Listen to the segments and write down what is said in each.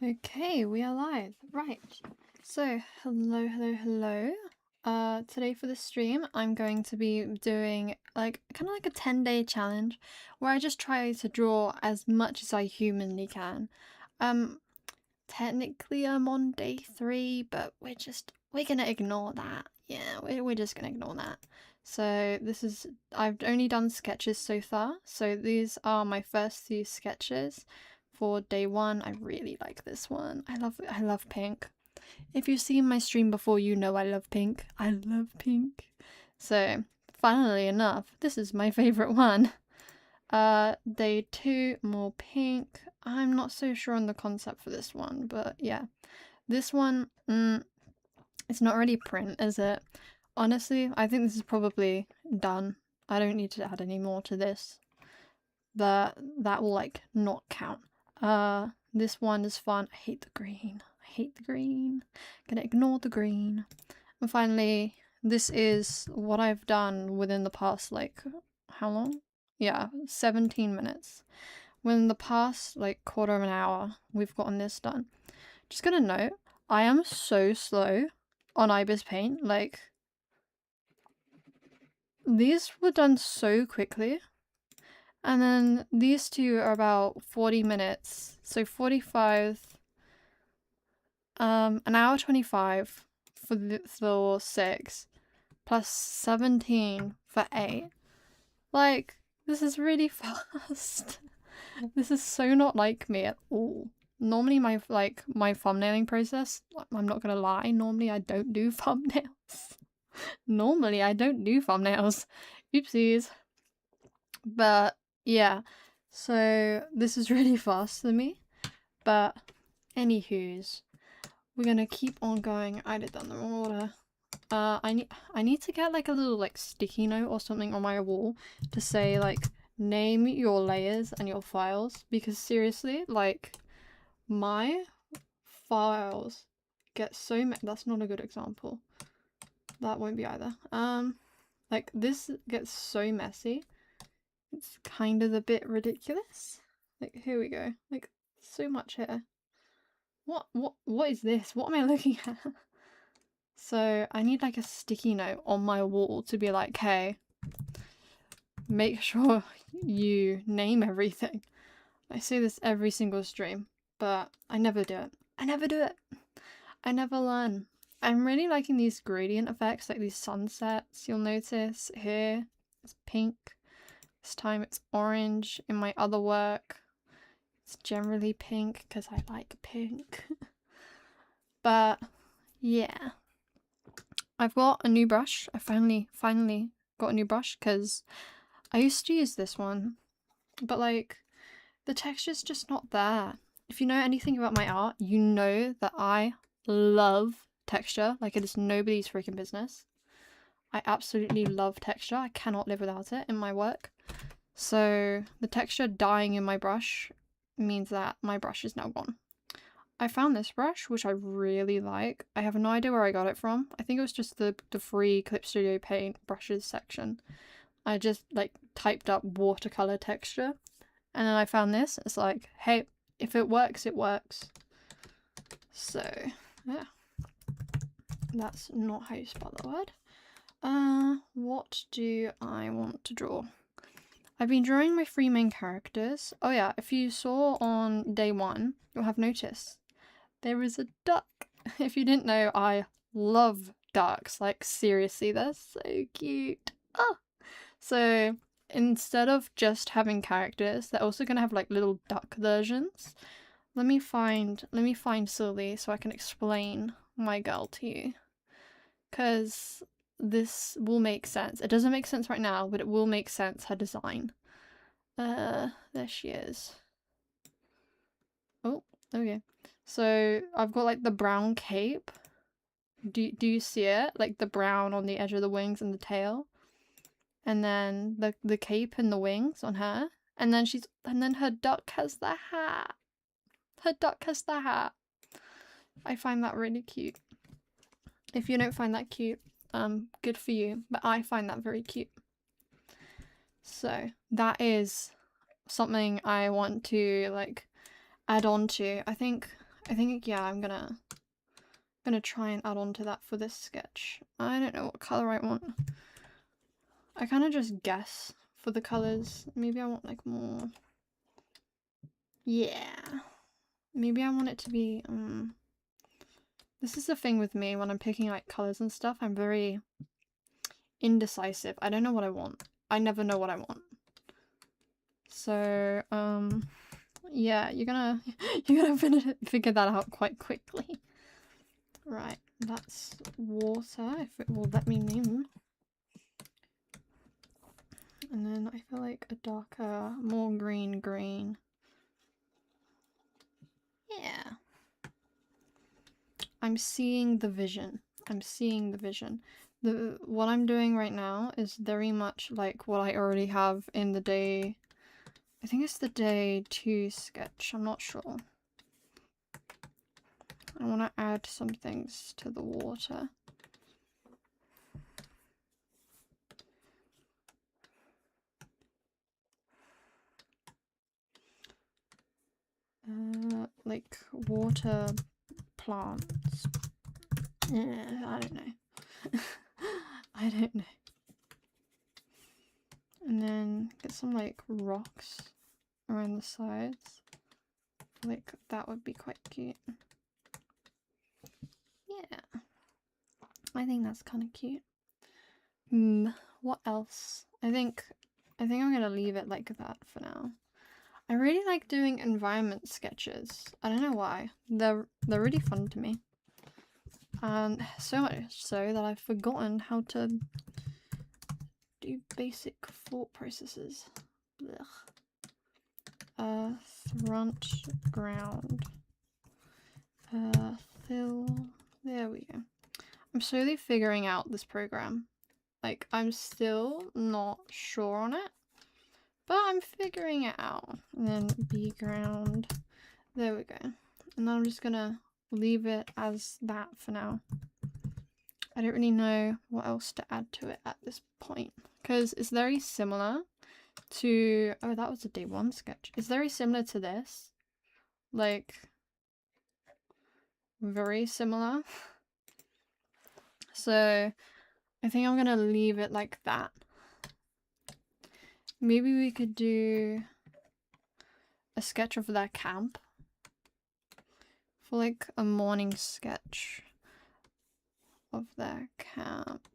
Okay, we are live. Right. So, hello. Today for the stream, I'm going to be doing kind of like a 10-day challenge where I just try to draw as much as I humanly can. Technically I'm on day 3, but we're gonna ignore that. Yeah, we're just gonna ignore that. So I've only done sketches so far. So these are my first few sketches for day 1. I really like this one. I love pink. If you've seen my stream before, you know I love pink. I love pink. So, funnily enough, this is my favorite one. Day 2, more pink. I'm not so sure on the concept for this one, but yeah. This one, it's not really print, is it? Honestly, I think this is probably done. I don't need to add any more to this. That will not count. This one is fun. I hate the green. Gonna ignore the green. And finally, this is what I've done within the past how long? Yeah, 17 minutes. Within the past quarter of an hour, we've gotten this done. Just gonna note, I am so slow on Ibis Paint. These were done so quickly. And then these two are about 40 minutes. So 45, an hour 25 for 6, plus 17 for 8. This is really fast. This is so not like me at all. Normally my thumbnailing process, I'm not gonna lie, normally I don't do thumbnails. Oopsies. But yeah, so this is really fast for me. But anywho's, we're gonna keep on going. I did that in the wrong order. I need to get a little sticky note or something on my wall to say name your layers and your files, because seriously my files get so that's not a good example. That won't be either. This gets so messy. It's kind of a bit ridiculous. Here we go. So much here. What is this? What am I looking at? So I need a sticky note on my wall to be hey, make sure you name everything. I say this every single stream, but I never do it. I never learn. I'm really liking these gradient effects, these sunsets. You'll notice here, it's pink. This time it's orange. In my other work, it's generally pink because I like pink. But yeah. I've got a new brush. I finally got a new brush because I used to use this one, but the texture's just not there. If you know anything about my art, you know that I love texture. It is nobody's freaking business. I absolutely love texture. I cannot live without it in my work. So the texture dying in my brush means that my brush is now gone. I found this brush, which I really like. I have no idea where I got it from. I think it was just the free Clip Studio Paint brushes section. I just typed up watercolor texture, and then I found this. It's hey, if it works, it works. So yeah, that's not how you spell the word. What do I want to draw? I've been drawing my 3 main characters. Oh yeah, if you saw on day 1, you'll have noticed there is a duck. If you didn't know, I love ducks. Seriously, they're so cute. Oh! So instead of just having characters, they're also gonna have little duck versions. Let me find Sylvie so I can explain my girl to you. Cause this will make sense. It doesn't make sense right now, but it will make sense, her design. There she is. Oh, okay. So I've got the brown cape. Do you see it? The brown on the edge of the wings and the tail. And then the cape and the wings on her. And then her duck has the hat. I find that really cute. If you don't find that cute, good for you, but I find that very cute. So that is something I want to add on to. I think I think, yeah, I'm gonna try and add on to that for this sketch. I don't know what color I want. I kind of just guess for the colors. Maybe I want like more. Yeah. Maybe I want it to be, this is the thing with me when I'm picking like colors and stuff. I'm very indecisive. I don't know what I want. I never know what I want. So, yeah, you're gonna figure that out quite quickly. Right, that's water, if it will let me name. And then I feel like a darker, more green. Yeah. I'm seeing the vision. What I'm doing right now is very much like what I already have in the day. I think it's the day 2 sketch. I'm not sure. I want to add some things to the water. Like water plants. Yeah, I don't know. I don't know. And then get some like rocks around the sides. Like that would be quite cute. Yeah. I think that's kind of cute. What else? I think I'm gonna leave it like that for now. I really like doing environment sketches. I don't know why. They're really fun to me. And so much so that I've forgotten how to do basic thought processes. Front ground. Fill. There we go. I'm slowly figuring out this program. Like, I'm still not sure on it, but I'm figuring it out. And then B ground. There we go. And then I'm just gonna leave it as that for now. I don't really know what else to add to it at this point, because it's very similar to, oh, that was a day 1 sketch. It's very similar to this, like very similar. So I think I'm gonna leave it like that. Maybe we could do a sketch of their camp for like a morning sketch of their camp.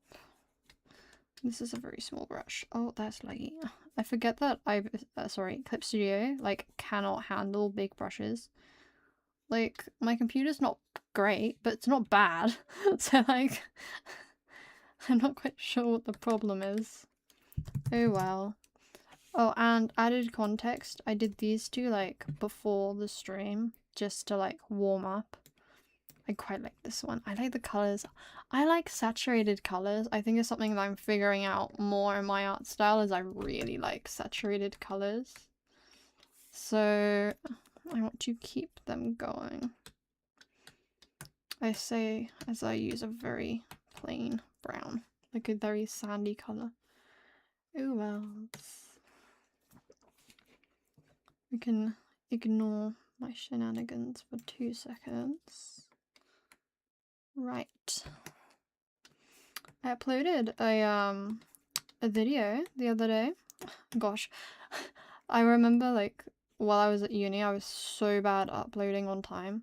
This is a very small brush. Oh, that's laggy. I forget that Clip Studio like cannot handle big brushes. Like, my computer's not great, but it's not bad. So like, I'm not quite sure what the problem is. Oh well. Oh, and added context, I did these two like before the stream just to like warm up. I quite like this one. I like the colors. I like saturated colors. I think it's something that I'm figuring out more in my art style, is I really like saturated colors. So I want to keep them going. I say as I use a very plain brown, like a very sandy color. Who else? We can ignore my shenanigans for 2 seconds. Right. I uploaded a video the other day. Gosh, I remember like while I was at uni, I was so bad at uploading on time.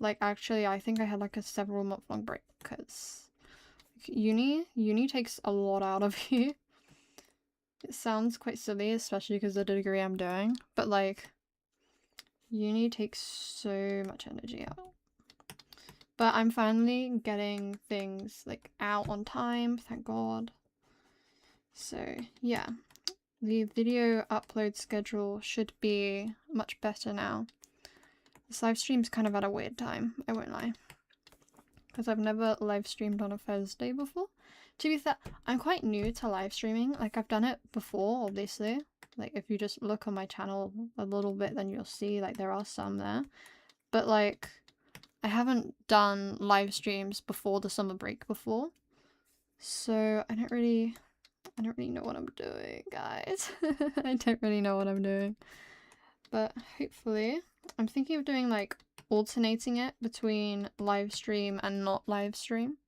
Like actually, I think I had like a several month long break because uni takes a lot out of you. It sounds quite silly, especially because of the degree I'm doing, but like uni takes so much energy out. But I'm finally getting things like out on time, thank God. So yeah, the video upload schedule should be much better now. This live stream's kind of at a weird time, I won't lie. Because I've never live streamed on a Thursday before. To be fair, I'm quite new to live streaming. Like, I've done it before, obviously. Like, if you just look on my channel a little bit, then you'll see, like, there are some there. But, like, I haven't done live streams before the summer break before. So, I don't really know what I'm doing, guys. I don't really know what I'm doing. But, hopefully, I'm thinking of doing, like, alternating it between live stream and not live stream.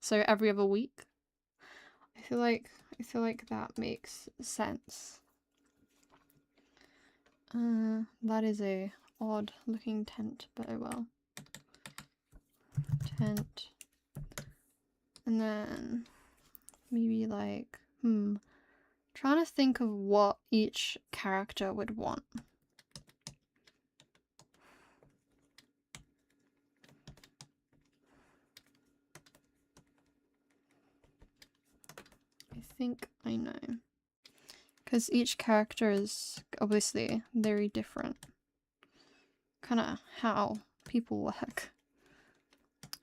So every other week. I feel like that makes sense. That is a odd looking tent, but oh well. Tent. And then maybe like, trying to think of what each character would want. I think I know. Because each character is obviously very different. Kind of how people work.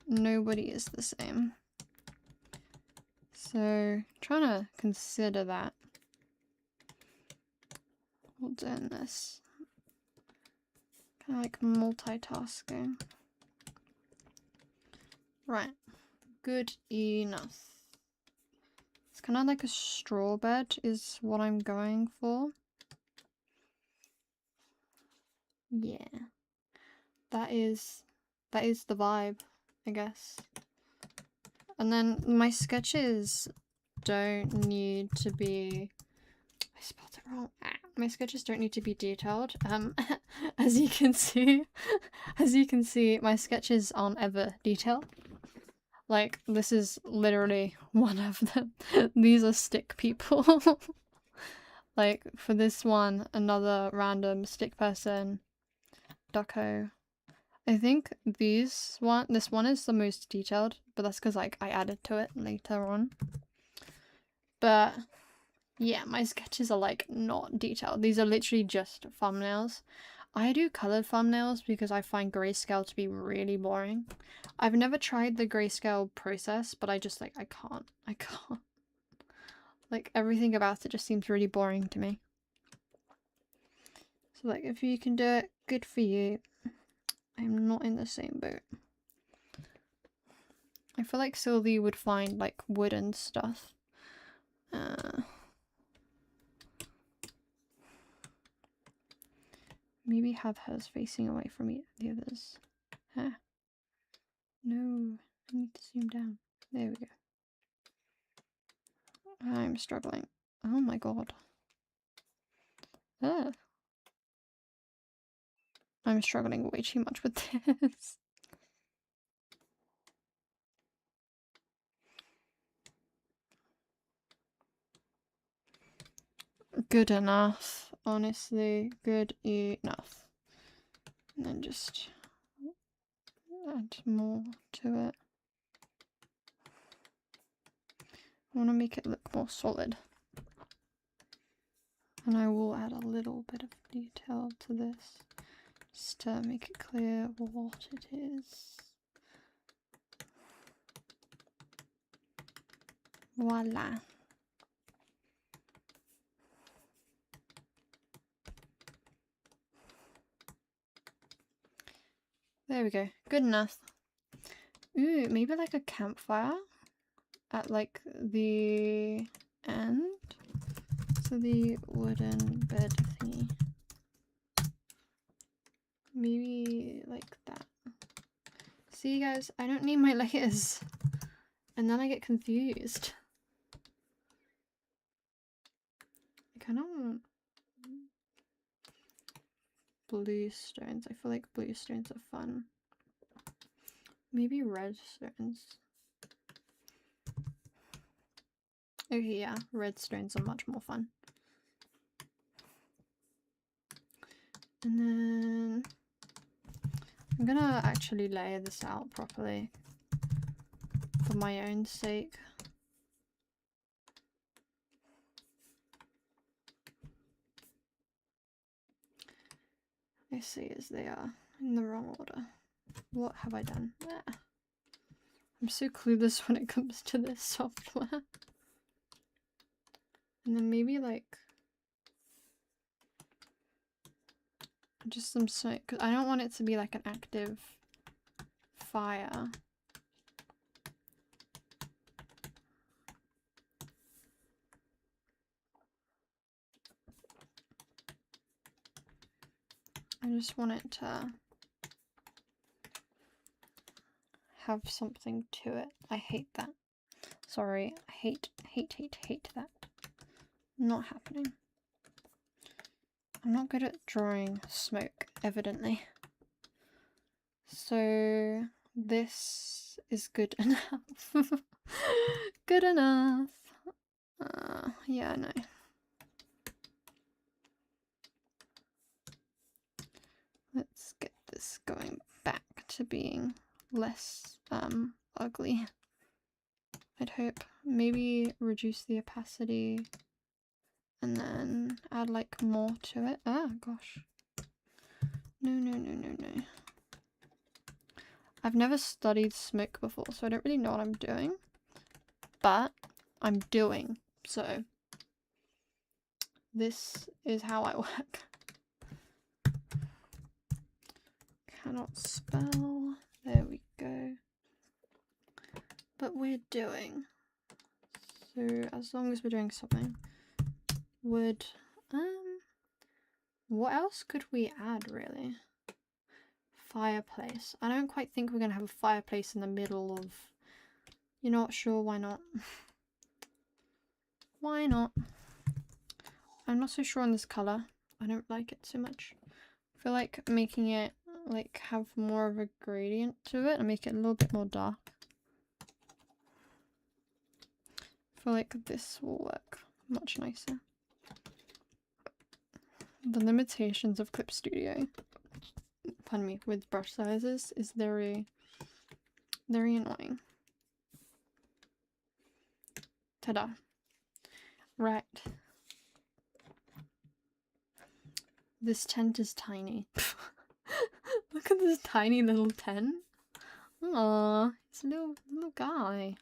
Nobody is the same. So, trying to consider that. We'll do this. Kind of like multitasking. Right. Good enough. It's kind of like a straw bed is what I'm going for. Yeah. That is the vibe, I guess. And then my sketches don't need to be... I spelled it wrong. My sketches don't need to be detailed. As you can see, my sketches aren't ever detailed. Like, this is literally one of them. These are stick people. Like, for this one, another random stick person. Ducko. I think this one is the most detailed, but that's because like I added to it later on. But yeah, my sketches are like not detailed. These are literally just thumbnails. I do colored thumbnails because I find grayscale to be really boring. I've never tried the grayscale process, but I just like I can't. Like everything about it just seems really boring to me. So like if you can do it, good for you. I'm not in the same boat. I feel like Sylvie would find like wooden stuff. Maybe have hers facing away from the others. Huh. No, I need to zoom down. There we go. I'm struggling. Oh my god. I'm struggling way too much with this. Good enough. Honestly, good enough. And then just add more to it. I want to make it look more solid. And I will add a little bit of detail to this, just to make it clear what it is. Voila. There we go. Good enough. Ooh, maybe like a campfire at like the end. So the wooden bed thingy. Maybe like that. See guys, I don't need my layers. And then I get confused. I kind of want blue stones. I feel like blue stones are fun. Maybe red stones. Okay, yeah, red stones are much more fun. And then I'm gonna actually layer this out properly for my own sake. I see as they are in the wrong order. What have I done? Ah. I'm so clueless when it comes to this software. And then maybe like just some smoke, because I don't want it to be like an active fire. I just want it to have something to it. I hate that. Sorry, I hate that. Not happening. I'm not good at drawing smoke, evidently. So this is good enough. Good enough. Yeah, no. Let's get this going back to being less ugly. I'd hope. Maybe reduce the opacity and then add like more to it. Ah, gosh. No. I've never studied smoke before, so I don't really know what I'm doing. But I'm doing, so this is how I work. Cannot spell. There we go. But we're doing. So as long as we're doing something. Would what else could we add really? Fireplace. I don't quite think we're gonna have a fireplace in the middle of, you're not sure, why not? Why not? I'm not so sure on this color. I don't like it so much. I feel like making it like have more of a gradient to it and make it a little bit more dark. I feel like this will work much nicer. The limitations of Clip Studio, pardon me, with brush sizes is very annoying. Ta-da. Right. This tent is tiny. Look at this tiny little tent. Aww, it's a little guy.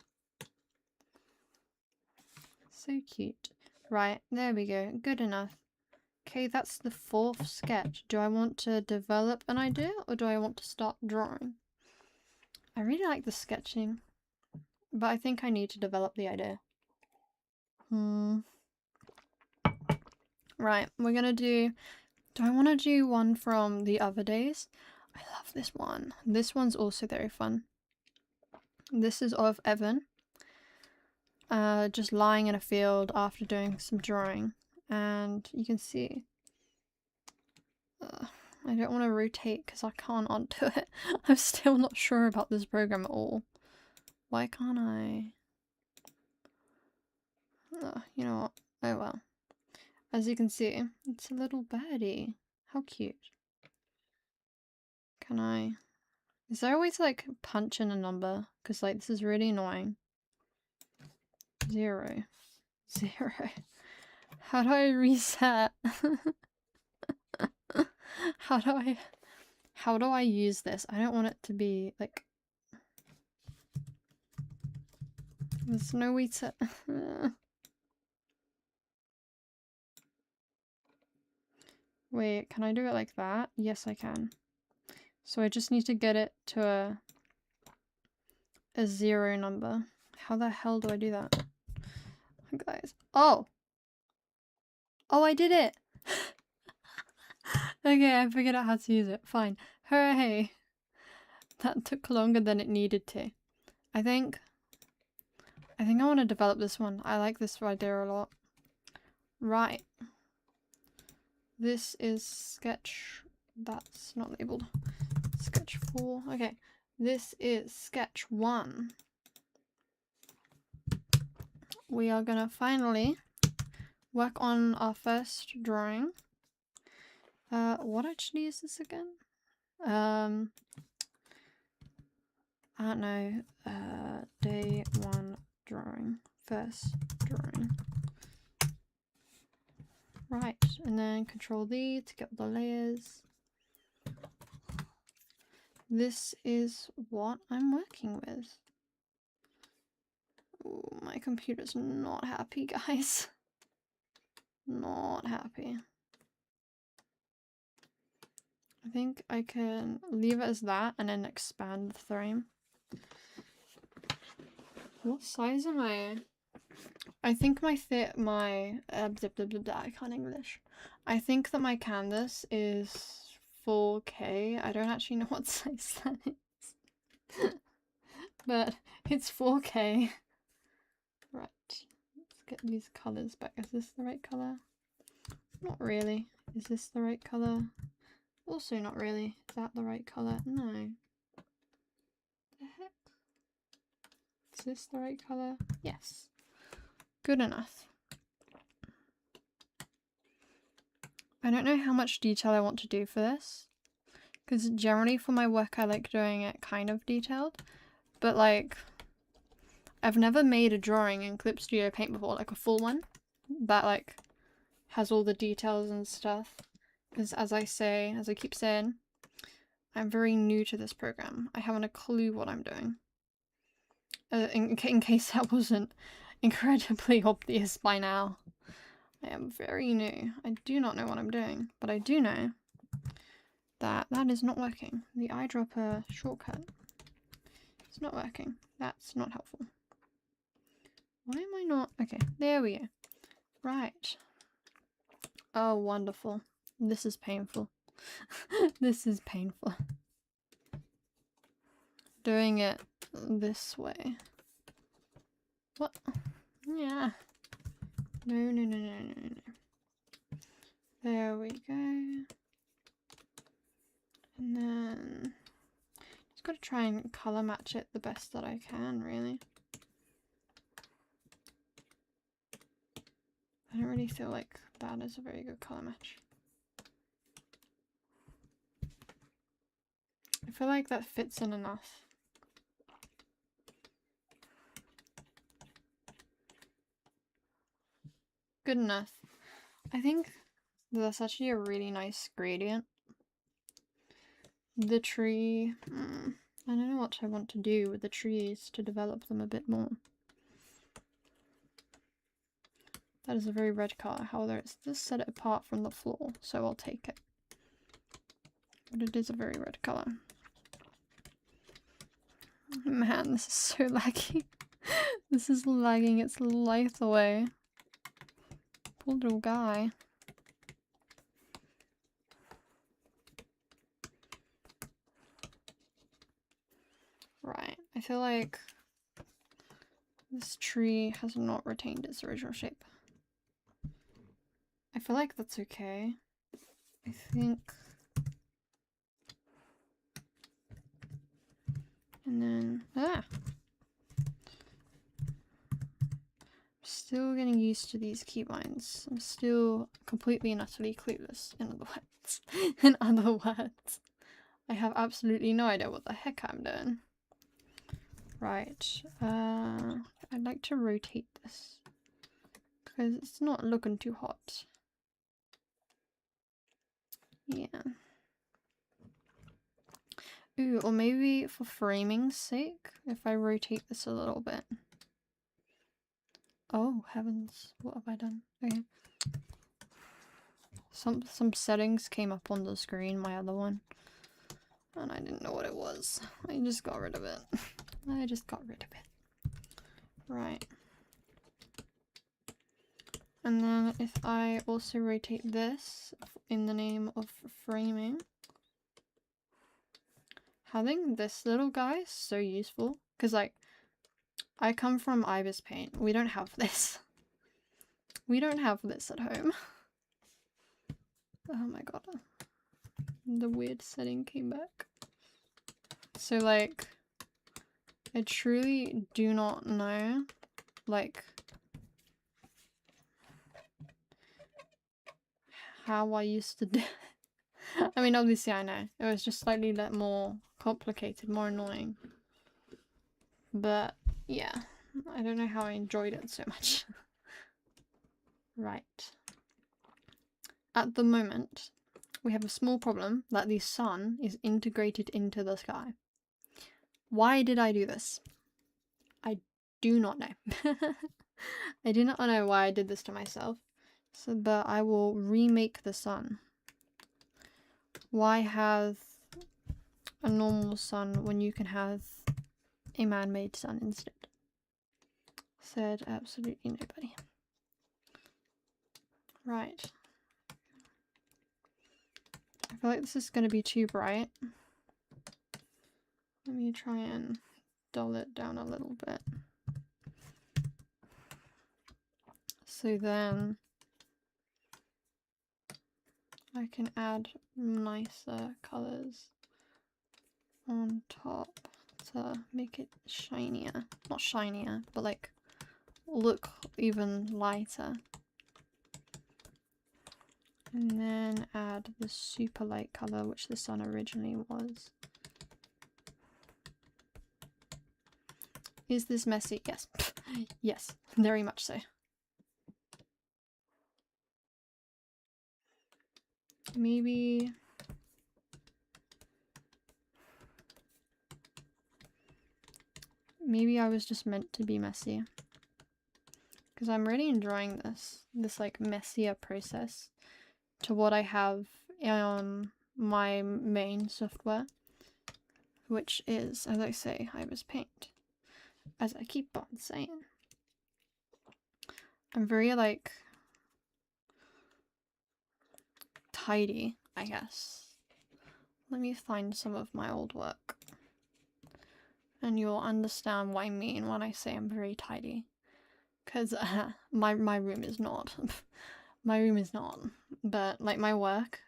So cute. Right, there we go. Good enough. Okay, that's the 4th sketch. Do I want to develop an idea or do I want to start drawing? I really like the sketching, but I think I need to develop the idea. Right, we're gonna do I want to do one from the other days? I love this one. This one's also very fun. This is of Evan. Just lying in a field after doing some drawing. And you can see. I don't want to rotate because I can't undo it. I'm still not sure about this program at all. Why can't I? You know what? Oh well. As you can see, it's a little birdie. How cute. Can I? Is there a way to like punch in a number? Because like this is really annoying. 0. How do I reset? How do I use this? I don't want it to be like, there's no way to wait, can I do it like that? Yes, I can. So I just need to get it to a 0 number. How the hell do I do that? Guys. Oh, I did it. Okay, I figured out how to use it. Fine. Hooray. That took longer than it needed to. I think I want to develop this one. I like this idea a lot. Right. This is sketch. That's not labeled. Sketch 4. Okay. This is sketch 1. We are gonna finally work on our first drawing. What actually is this again? I don't know. Day 1 drawing. First drawing. Right, and then Control D to get the layers. This is what I'm working with. Ooh, my computer's not happy, guys. Not happy. I think I can leave it as that and then expand the frame. What size am I? I think I can't English. I think that my canvas is 4K. I don't actually know what size that is. but it's 4K. Right, let's get these colors back. Is this the right color? Not really. Is this the right color? Also not really. Is that the right color? No. The heck? Is this the right color? Yes. Good enough. I don't know how much detail I want to do for this, because generally for my work I like doing it kind of detailed, but like I've never made a drawing in Clip Studio Paint before, like a full one that like has all the details and stuff, because as I keep saying, I'm very new to this program. I haven't a clue what I'm doing. In case that wasn't incredibly obvious by now. I am very new. I do not know what I'm doing, but I do know that that is not working. The eyedropper shortcut is not working. That's not helpful. Why am I not? Okay, there we go. Right. Oh, wonderful. This is painful. This is painful. Doing it this way. What? Yeah. No, no, no, no, no, no. There we go. And then just gotta try and color match it the best that I can, really. I don't really feel like that is a very good color match. I feel like that fits in enough. Good enough. I think that's actually a really nice gradient. The tree, I don't know what I want to do with the trees to develop them a bit more. That is a very red color, however it's just set it apart from the floor, so I'll take it. But it is a very red color. Man, this is so laggy. This is lagging its life away. Poor little guy. Right, I feel like this tree has not retained its original shape. I feel like that's okay. I think... And then... Still getting used to these keybinds. I'm still completely and utterly clueless, in other words. In other words. I have absolutely no idea what the heck I'm doing. Right. I'd like to rotate this. Because it's not looking too hot. Yeah. Ooh, or maybe for framing's sake, if I rotate this a little bit. Oh, heavens. What have I done? Okay. Some settings came up on the screen, my other one. And I didn't know what it was. I just got rid of it. I just got rid of it. Right. And then if I also rotate this in the name of framing, having this little guy is so useful. Because, like, I come from Ibis Paint. We don't have this. We don't have this at home. Oh my god. The weird setting came back. So, like, I truly do not know, like, how I used to do it. I mean, obviously I know. It was just slightly more complicated, more annoying. But, yeah. I don't know how I enjoyed it so much. Right. At the moment, we have a small problem that the sun is integrated into the sky. Why did I do this? I do not know. I do not know why I did this to myself. So, but I will remake the sun. Why have a normal sun when you can have a man-made sun instead? Said absolutely nobody. Right. I feel like this is going to be too bright. Let me try and dull it down a little bit. So then I can add nicer colors on top to make it shinier. Not shinier, but like look even lighter. And then add the super light color, which the sun originally was. Is this messy? Yes. Yes, very much so. Maybe I was just meant to be messy. Because I'm really enjoying this like messier process to what I have on my main software, which is, as I say, Ibis Paint. As I keep on saying. I'm very like tidy, I guess. Let me find some of my old work. And you'll understand what I mean when I say I'm very tidy. Because my room is not. My room is not. But like my work,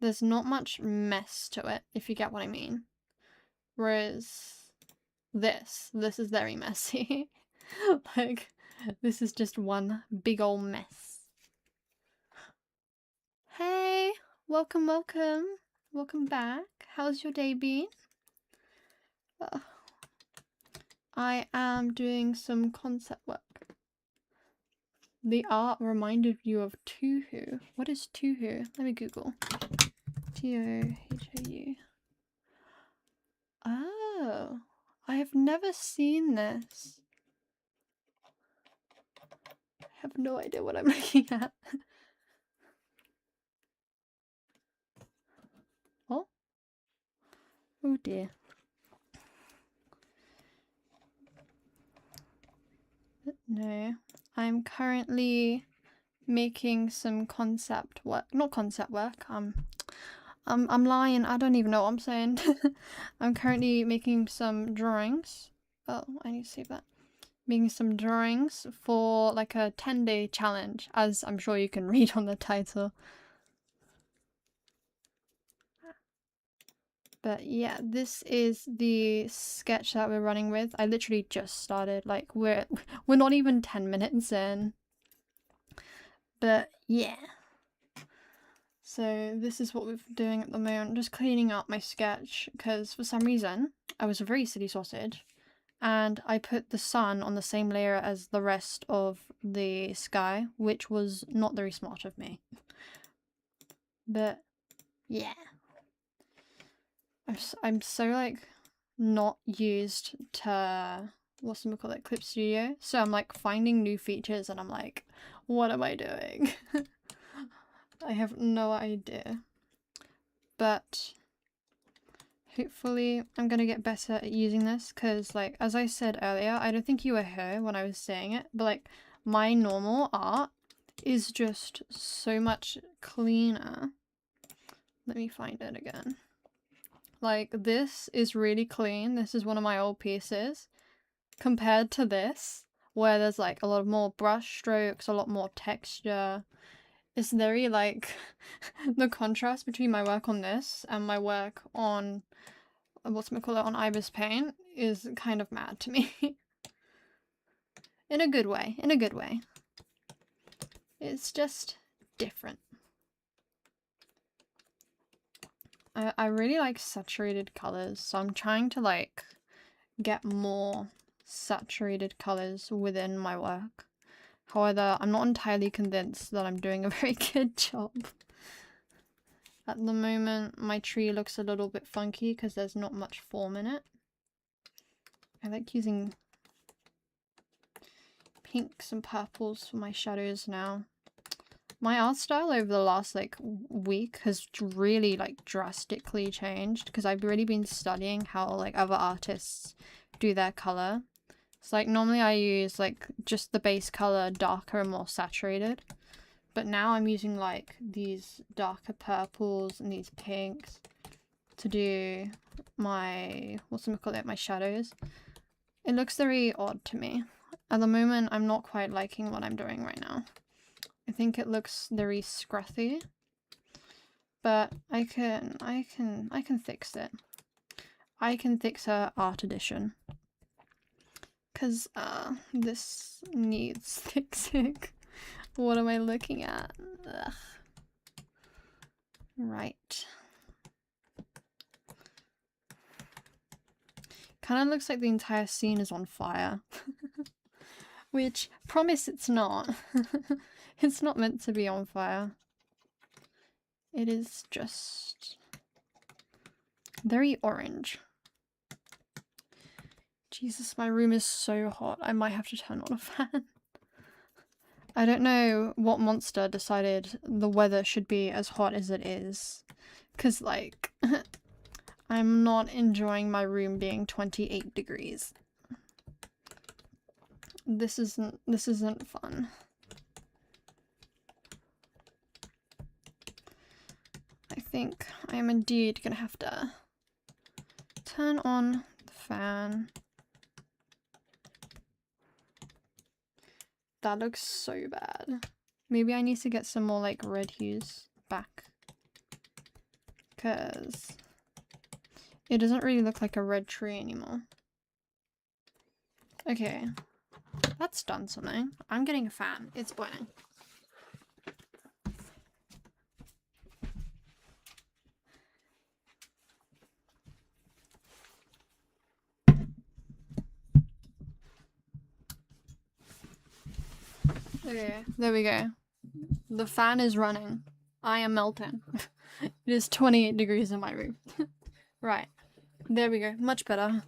there's not much mess to it, if you get what I mean. Whereas this is very messy. Like, this is just one big old mess. Hey! Welcome, welcome. Welcome back. How's your day been? I am doing some concept work. The art reminded you of Toohoo. What is Toohoo? Let me Google. T-O-H-O-U. Oh, I have never seen this. I have no idea what I'm looking at. Oh? Oh dear. No, I'm currently making some concept work. Not concept work. I'm lying. I don't even know what I'm saying. I'm currently making some drawings. Oh, I need to save that. Making some drawings for like a 10-day challenge, as I'm sure you can read on the title. But yeah, this is the sketch that we're running with. I literally just started. Like we're not even 10 minutes in. But yeah. So this is what we're doing at the moment. Just cleaning up my sketch because for some reason I was a very silly sausage and I put the sun on the same layer as the rest of the sky, which was not very smart of me. But yeah. I'm so like not used to whatchamacallit, Clip Studio, so I'm like finding new features and I'm like, what am I doing? I have no idea, but hopefully I'm gonna get better at using this because, like, as I said earlier, I don't think you were here when I was saying it, but like my normal art is just so much cleaner. Let me find it again. Like, this is really clean. This is one of my old pieces. Compared to this, where there's like a lot more brush strokes, a lot more texture. It's very like, the contrast between my work on this and my work on, whatchamacallit, on Ibis Paint is kind of mad to me. In a good way, in a good way. It's just different. I really like saturated colors, so I'm trying to like get more saturated colors within my work. However, I'm not entirely convinced that I'm doing a very good job. At the moment, my tree looks a little bit funky because there's not much form in it. I like using pinks and purples for my shadows now. My art style over the last like week has really like drastically changed because I've really been studying how like other artists do their color. So like normally I use like just the base color darker and more saturated, but now I'm using like these darker purples and these pinks to do my, my shadows. It looks very odd to me. At the moment, I'm not quite liking what I'm doing right now. I think it looks very scruffy, but I can fix it. I can fix her art edition. Cause this needs fixing. What am I looking at? Ugh. Right. Kind of looks like the entire scene is on fire. Which, promise it's not. It's not meant to be on fire. It is just very orange. Jesus, my room is so hot. I might have to turn on a fan. I don't know what monster decided the weather should be as hot as it is. Cause like, I'm not enjoying my room being 28 degrees. This isn't fun. I think I am indeed gonna have to turn on the fan. That looks so bad. Maybe I need to get some more like red hues back. Cause it doesn't really look like a red tree anymore. Okay. That's done something. I'm getting a fan. It's boiling. Okay, there we go. The fan is running. I am melting. It is 28 degrees in my room. Right. There we go. Much better.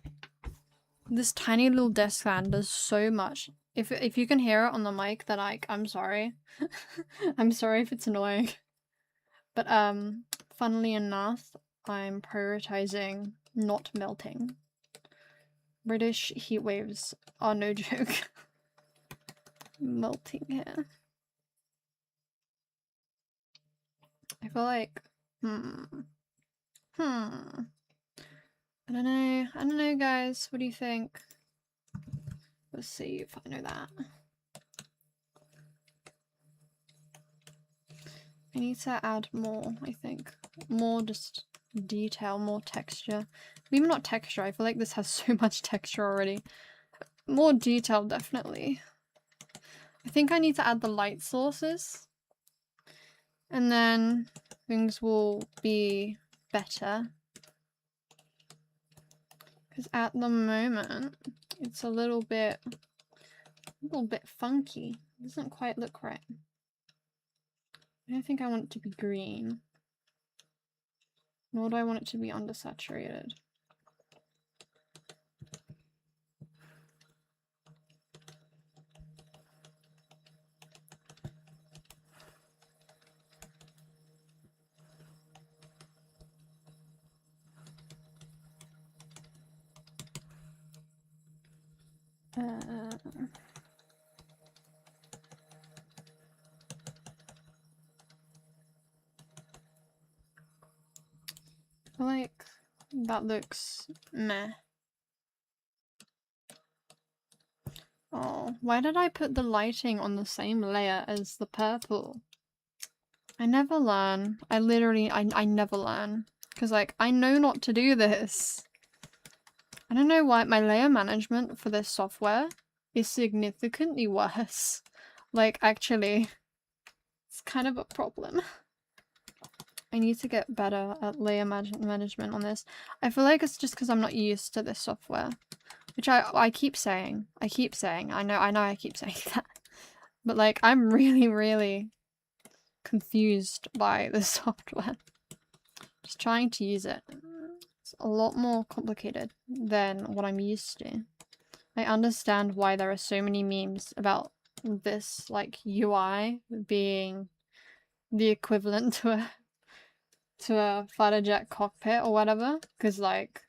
This tiny little desk fan does so much. If you can hear it on the mic, then I'm sorry. I'm sorry if it's annoying. But funnily enough, I'm prioritizing not melting. British heat waves are no joke. Melting here. I feel like I don't know guys, what do you think? Let's see if I know that. I need to add more, I think. More just detail, more texture. Maybe not texture, I feel like this has so much texture already. More detail, definitely. I think I need to add the light sources. And then things will be better. Because at the moment, it's a little bit funky. It doesn't quite look right. I don't think I want it to be green. Nor do I want it to be undersaturated. I feel like that looks meh. Oh, why did I put the lighting on the same layer as the purple? I never learn. I never learn. Because, like, I know not to do this. I don't know why my layer management for this software is significantly worse. Like, actually, it's kind of a problem. I need to get better at layer management on this. I feel like it's just because I'm not used to this software. Which I keep saying. I keep saying. I know I keep saying that. But, like, I'm really confused by this software. Just trying to use it. It's a lot more complicated than what I'm used to. I understand why there are so many memes about this, like, UI being the equivalent to a fighter jet cockpit or whatever, because, like,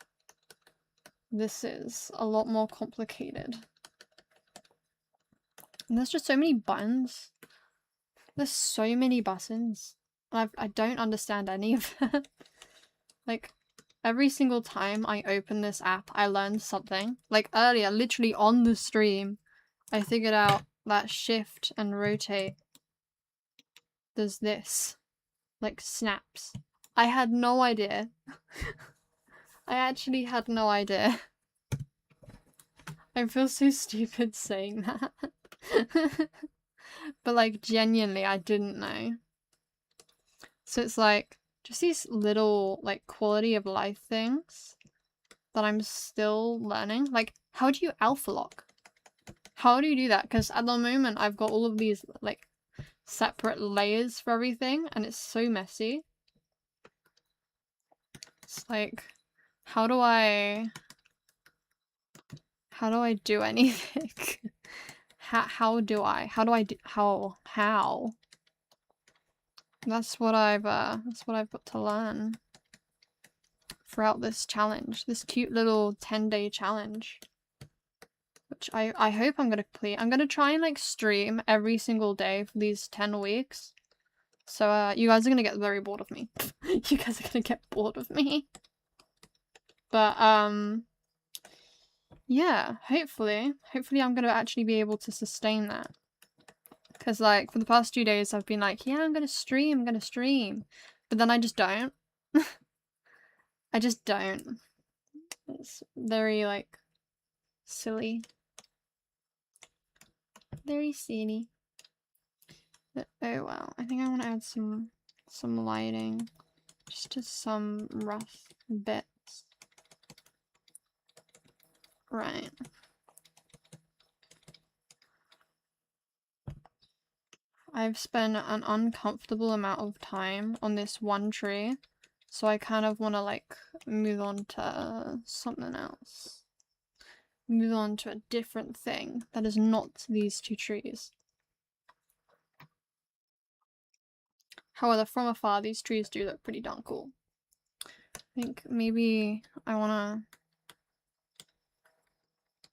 this is a lot more complicated. And there's just so many buttons. There's so many buttons. I don't understand any of it. Like, every single time I open this app, I learned something. Like earlier, literally on the stream, I figured out that shift and rotate does this. Like snaps. I had no idea. I actually had no idea. I feel so stupid saying that. But like genuinely, I didn't know. So it's like just these little like quality of life things that I'm still learning. Like, how do you alpha lock? How do you do that? Because at the moment I've got all of these like separate layers for everything and it's so messy. It's like, how do I do anything? How do I do how? That's what I've got to learn throughout this challenge, this cute little 10-day challenge, which I hope I'm gonna complete. I'm gonna try and like stream every single day for these 10 weeks. So you guys are gonna get very bored of me. You guys are gonna get bored of me. But yeah, hopefully I'm gonna actually be able to sustain that. Because, like, for the past 2 days, I've been like, yeah, I'm gonna stream. But then I just don't. I just don't. It's very, like, silly. Very silly. But, oh well. I think I want to add some lighting. Just to some rough bits. Right. I've spent an uncomfortable amount of time on this one tree, so I kind of want to like move on to something else. Move on to a different thing that is not these two trees. However, from afar, these trees do look pretty darn cool. I think maybe I want to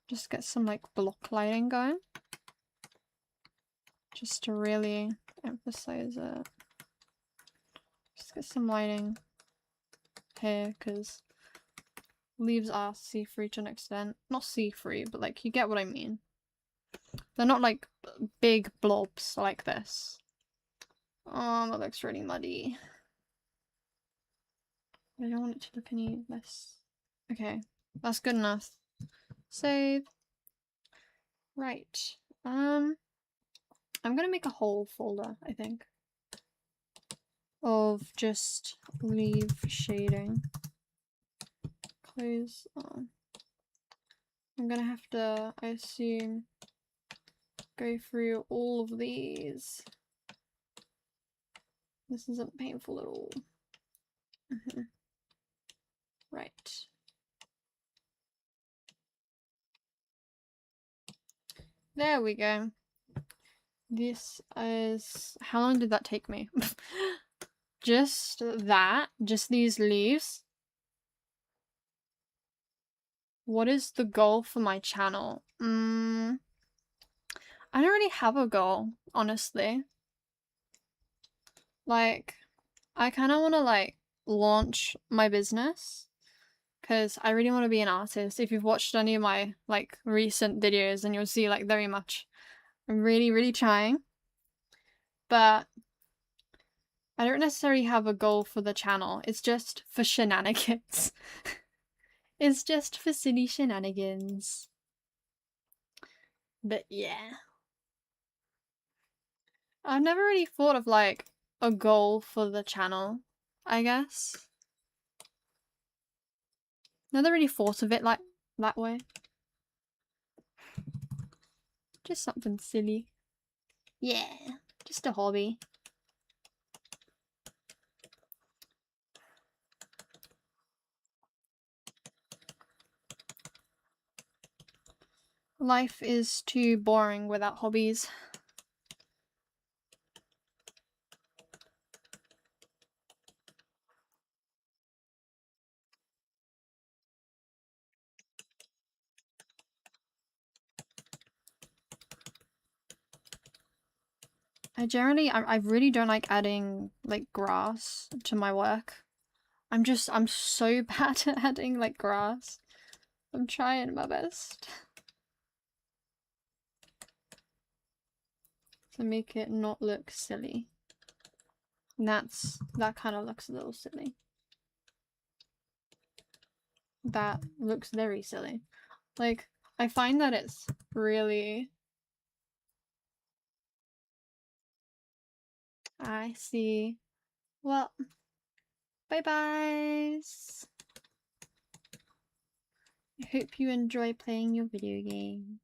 just get some like block lighting going. Just to really emphasize it. Just get some lighting here, because leaves are see-through to an extent. Not see-through, but like, you get what I mean. They're not like big blobs like this. Oh, that looks really muddy. I don't want it to look any less. Okay, that's good enough. Save. Right. I'm gonna make a whole folder, I think, of just leaf shading. Close. I'm gonna have to, I assume, go through all of these. This isn't painful at all. Right. There we go. This is... How long did that take me? Just that? Just these leaves? What is the goal for my channel? I don't really have a goal, honestly. Like, I kind of want to, like, launch my business. Because I really want to be an artist. If you've watched any of my, like, recent videos, then you'll see, like, very much I'm really, really trying. But I don't necessarily have a goal for the channel. It's just for shenanigans. It's just for silly shenanigans. But yeah. I've never really thought of like a goal for the channel, I guess. Never really thought of it like that way. Just something silly. Yeah, just a hobby. Life is too boring without hobbies. I really don't like adding like grass to my work. I'm so bad at adding like grass. I'm trying my best to make it not look silly. And that kind of looks a little silly. That looks very silly. Like, I find that it's really... I see. Well, bye-bye. I hope you enjoy playing your video game.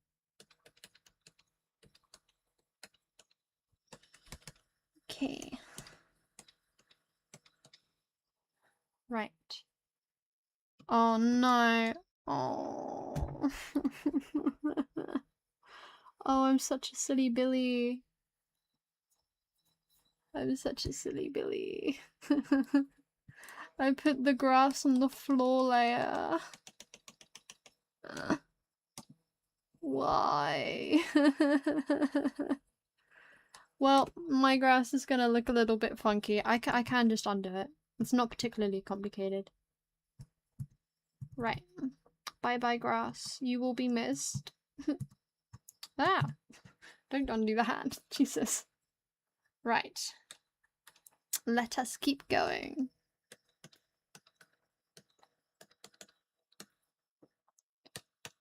Okay. Right. Oh no. Oh. Oh, I'm such a silly Billy. I'm such a silly Billy. I put the grass on the floor layer. Why? Well, my grass is gonna look a little bit funky. I can just undo it. It's not particularly complicated. Right. Bye-bye, grass. You will be missed. Ah! Don't undo that. Jesus. Right. Let us keep going.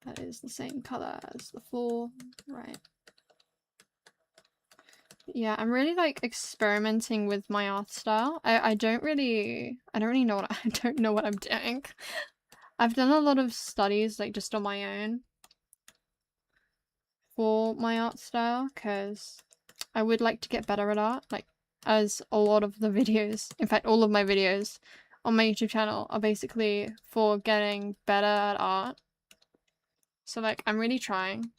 That is the same colour as the floor. Right. Yeah, I'm really like experimenting with my art style. I don't really know what I don't know what I'm doing. I've done a lot of studies like just on my own for my art style because I would like to get better at art. Like, as a lot of the videos, in fact all of my videos on my YouTube channel are basically for getting better at art. So like I'm really trying.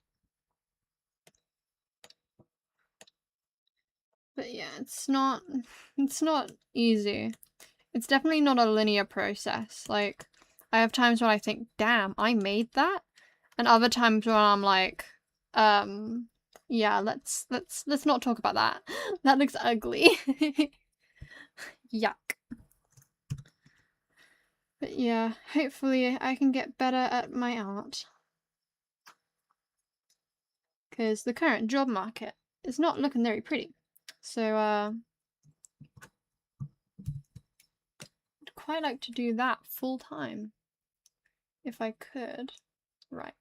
But yeah, it's not easy. It's definitely not a linear process. Like, I have times when I think, damn, I made that? And other times when I'm like, yeah, let's not talk about that. That looks ugly. Yuck. But yeah, hopefully I can get better at my art. Because the current job market is not looking very pretty. So, I'd quite like to do that full time. If I could. Right.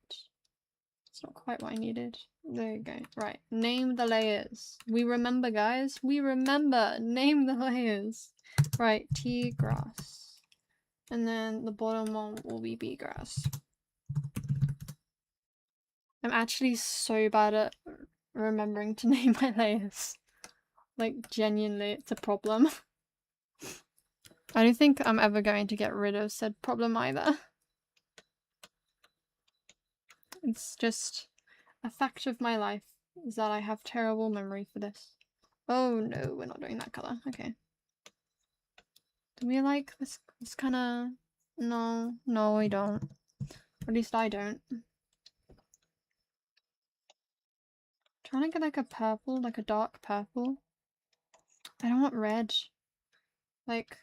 It's not quite what I needed. There you go. Right. Name the layers. We remember, guys. We remember. Name the layers. Right. Tea grass. And then the bottom one will be bee grass. I'm actually so bad at remembering to name my layers. Like, genuinely, it's a problem. I don't think I'm ever going to get rid of said problem either. It's just a fact of my life is that I have terrible memory for this. Oh no, we're not doing that color. Okay. Do we like this kind of... No, we don't. Or at least I don't. Trying to get like a purple, like a dark purple. I don't want red. Like,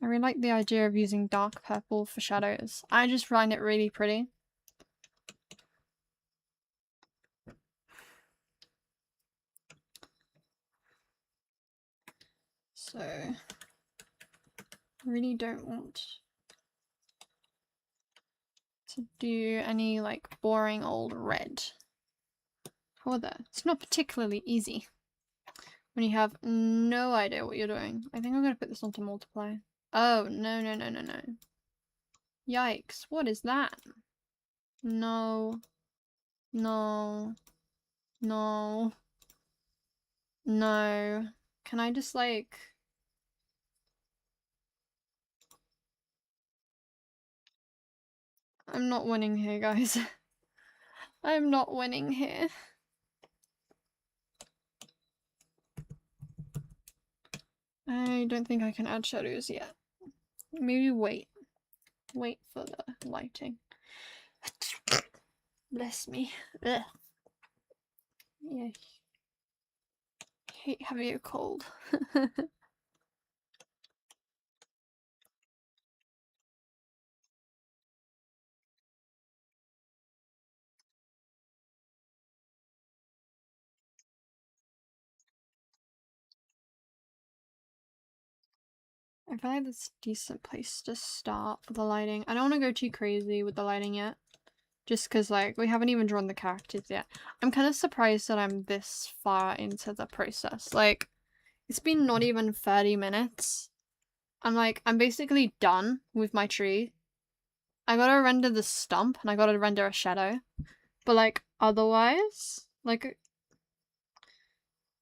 I really like the idea of using dark purple for shadows. I just find it really pretty. So, I really don't want to do any like boring old red. However, it's not particularly easy when you have no idea what you're doing. I think I'm gonna put this onto multiply. Oh, no. Yikes, what is that? No. No. No. No. Can I just like... I'm not winning here, guys. I'm not winning here. I don't think I can add shadows yet. Maybe wait. Wait for the lighting. Bless me. Ugh. Yeah. Hate having a cold. I feel like that's a decent place to start with the lighting. I don't want to go too crazy with the lighting yet. Just because, like, we haven't even drawn the characters yet. I'm kind of surprised that I'm this far into the process. Like, it's been not even 30 minutes. I'm basically done with my tree. I gotta render the stump, and I gotta render a shadow. But, like, otherwise, like,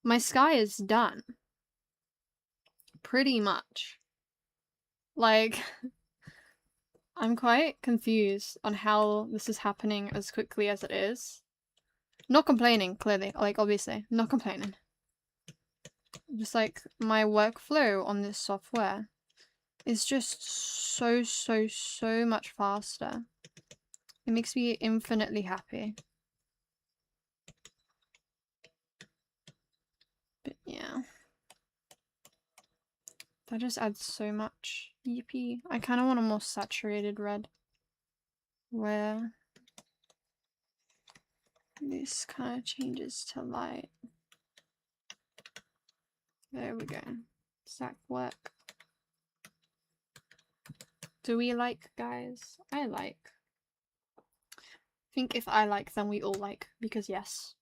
my sky is done. Pretty much. Like, I'm quite confused on how this is happening as quickly as it is. Not complaining, clearly. Like, obviously. Not complaining. Just, like, my workflow on this software is just so much faster. It makes me infinitely happy. But, yeah. That just adds so much. Yippee. I kind of want a more saturated red. Where this kind of changes to light. There we go. Does that work? Do we like, guys? I like. I think if I like, then we all like. Because yes.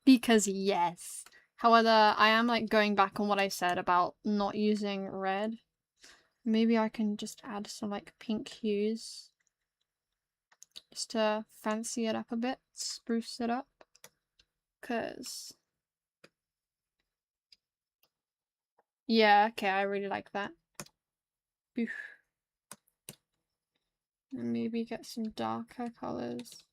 Because yes. However, I am like going back on what I said about not using red. Maybe I can just add some like pink hues. Just to fancy it up a bit. Spruce it up. Cause... yeah, okay, I really like that. Oof. And maybe get some darker colors.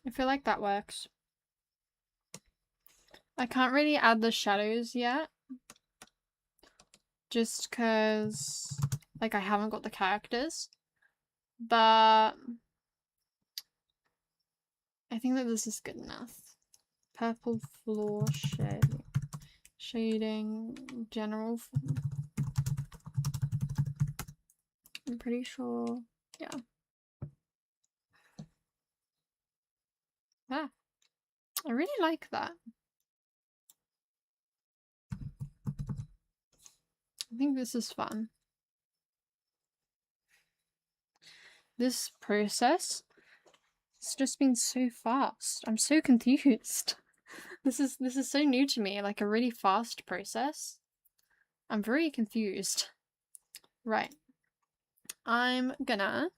I feel like that works. I can't really add the shadows yet. Just because, like, I haven't got the characters. But I think that this is good enough. Purple floor shading. Shading general. I'm pretty sure. Yeah. Ah. I really like that. I think this is fun. This process has just been so fast. I'm so confused. This is so new to me, like a really fast process. I'm very confused. Right. I'm gonna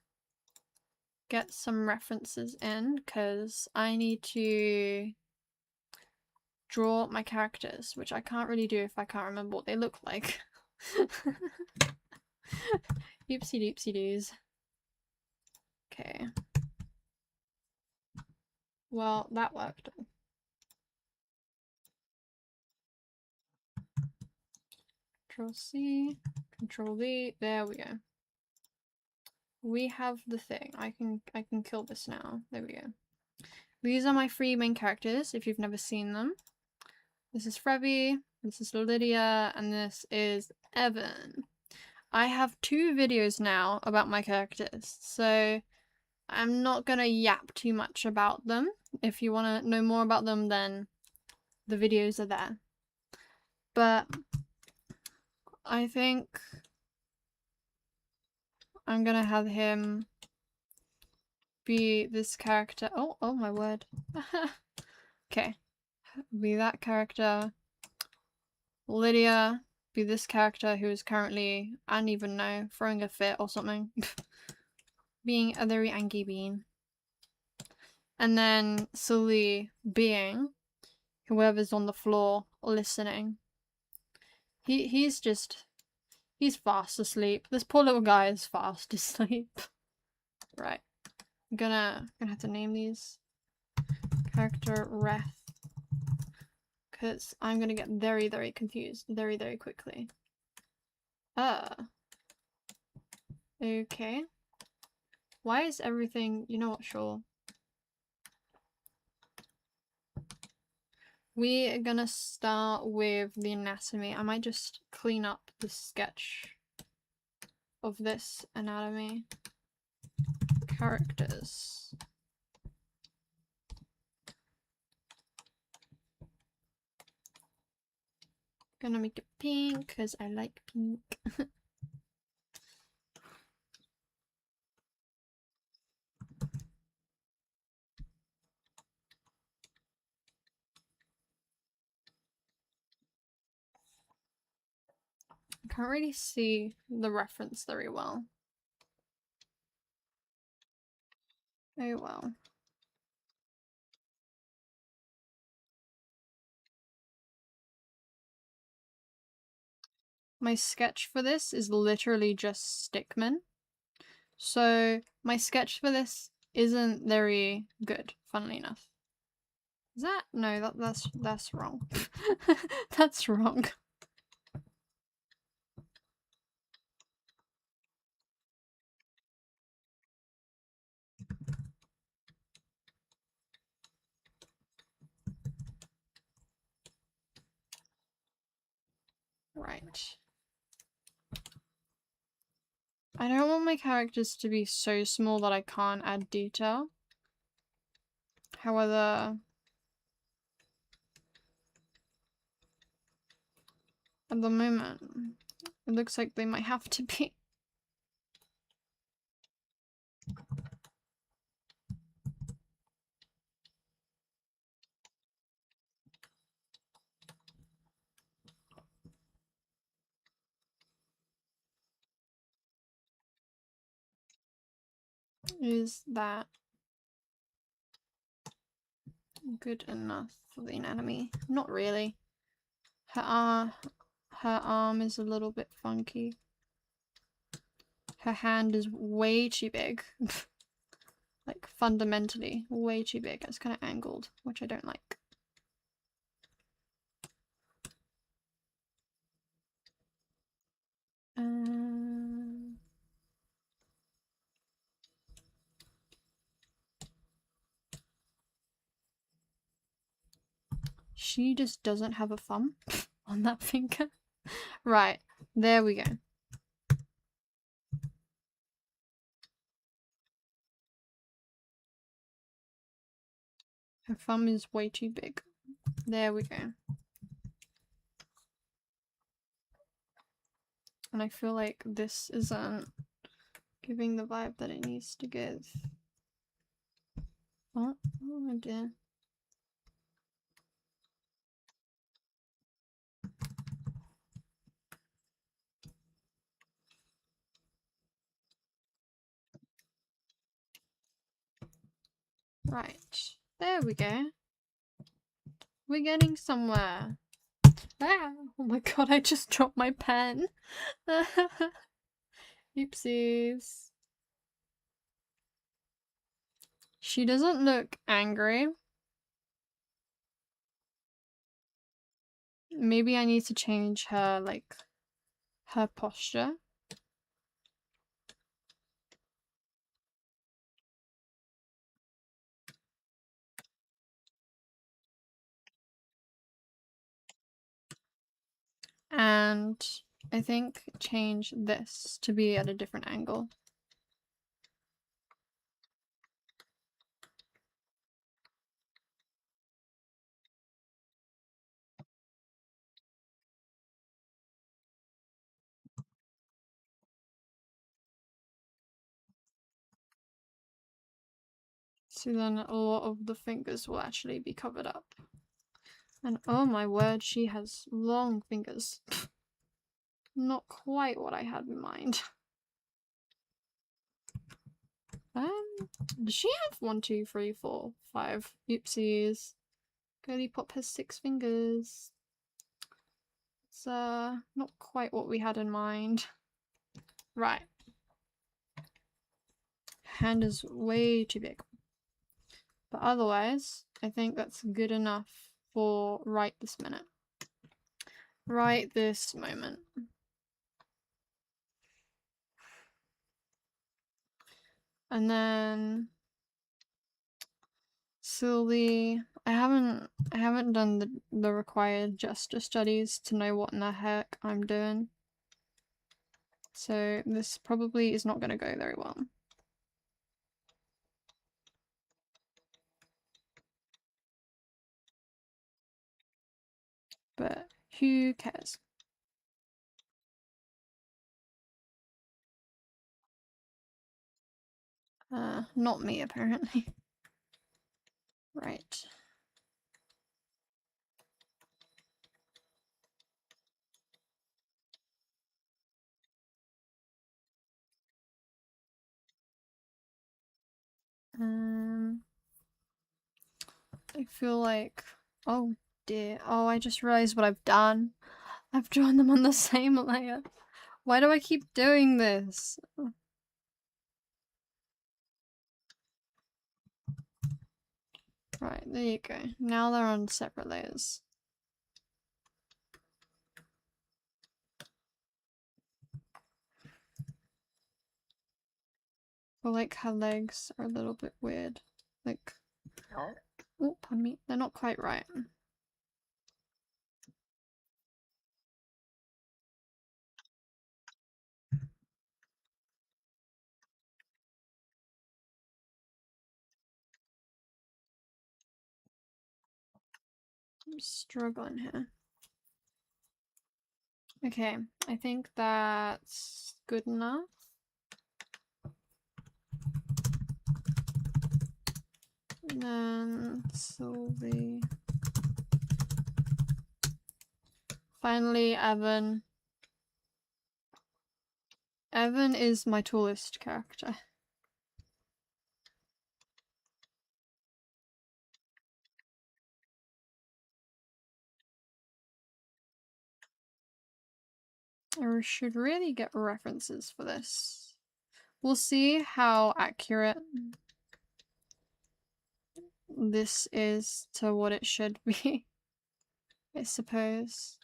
get some references in because I need to draw my characters, which I can't really do if I can't remember what they look like. Oopsie doopsie doos. Okay. Well, that worked. Control C, Control V, there we go. We have the thing. I can kill this now. There we go. These are my 3 main characters, if you've never seen them. This is Frevi, this is Lydia, and this is Evan. I have 2 videos now about my characters, so I'm not gonna yap too much about them. If you want to know more about them, then the videos are there. But I think I'm gonna have him be this character. Oh my word. Okay. Be that character. Lydia be this character who is currently, I don't even know, throwing a fit or something. Being a very angry bean. And then Sully being whoever's on the floor listening. He's fast asleep. This poor little guy is fast asleep. Right. I'm gonna have to name these. Character Reth. Because I'm gonna get very, very confused very, very quickly. Okay. Why is everything... you know what, sure. we're gonna start with the anatomy. I might just clean up the sketch of this anatomy. Characters. Gonna make it pink because I like pink. I can't really see the reference very well. Oh well. My sketch for this is literally just stickman. So my sketch for this isn't very good, funnily enough. Is that? No, that's wrong. That's wrong. Right. I don't want my characters to be so small that I can't add detail. However, at the moment, it looks like they might have to be. Is that good enough for the anatomy? Not really. Her arm is a little bit funky. Her hand is way too big. Like, fundamentally, way too big. It's kind of angled, which I don't like. She just doesn't have a thumb on that finger. Right, there we go. Her thumb is way too big. There we go. And I feel like this isn't giving the vibe that it needs to give. Oh dear. Right, there we go. We're getting somewhere. Ah, oh my god, I just dropped my pen. Oopsies. She doesn't look angry. Maybe I need to change her, like, her posture. And I think change this to be at a different angle. So then a lot of the fingers will actually be covered up. And oh my word, she has long fingers. Not quite what I had in mind. Does she have 1, 2, 3, 4, 5? Oopsies. Girly Pop has 6 fingers. It's not quite what we had in mind. Right. Hand is way too big. But otherwise, I think that's good enough for right this minute. Right this moment. And then Sylvie, I haven't done the required gesture studies to know what in the heck I'm doing. So this probably is not going to go very well. But who cares? Not me apparently. Right. I feel like, oh dear, oh I just realized what I've done. I've drawn them on the same layer. Why do I keep doing this? Right, there you go. Now they're on separate layers. But like her legs are a little bit weird. Like, oh, pardon me, they're not quite right. I'm struggling here. Okay, I think that's good enough. And then Sylvie. Finally, Evan. Evan is my tallest character. I should really get references for this. We'll see how accurate this is to what it should be, I suppose.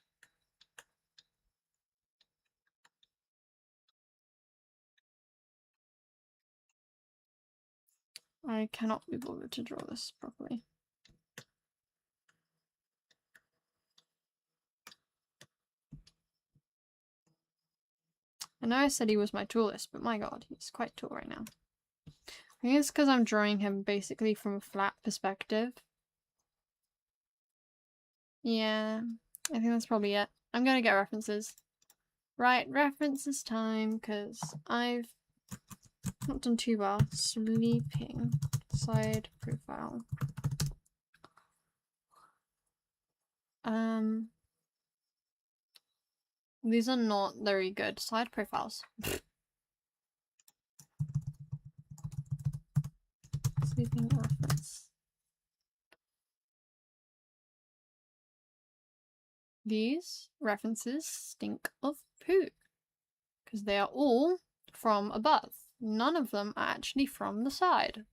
I cannot be bothered to draw this properly. I know I said he was my tallest, but my god, he's quite tall right now. I think it's because I'm drawing him basically from a flat perspective. Yeah, I think that's probably it. I'm gonna get references. Right, references time, because I've not done too well. Sleeping. Side profile. These are not very good side profiles. Sleeping reference. These references stink of poo. Because they are all from above. None of them are actually from the side.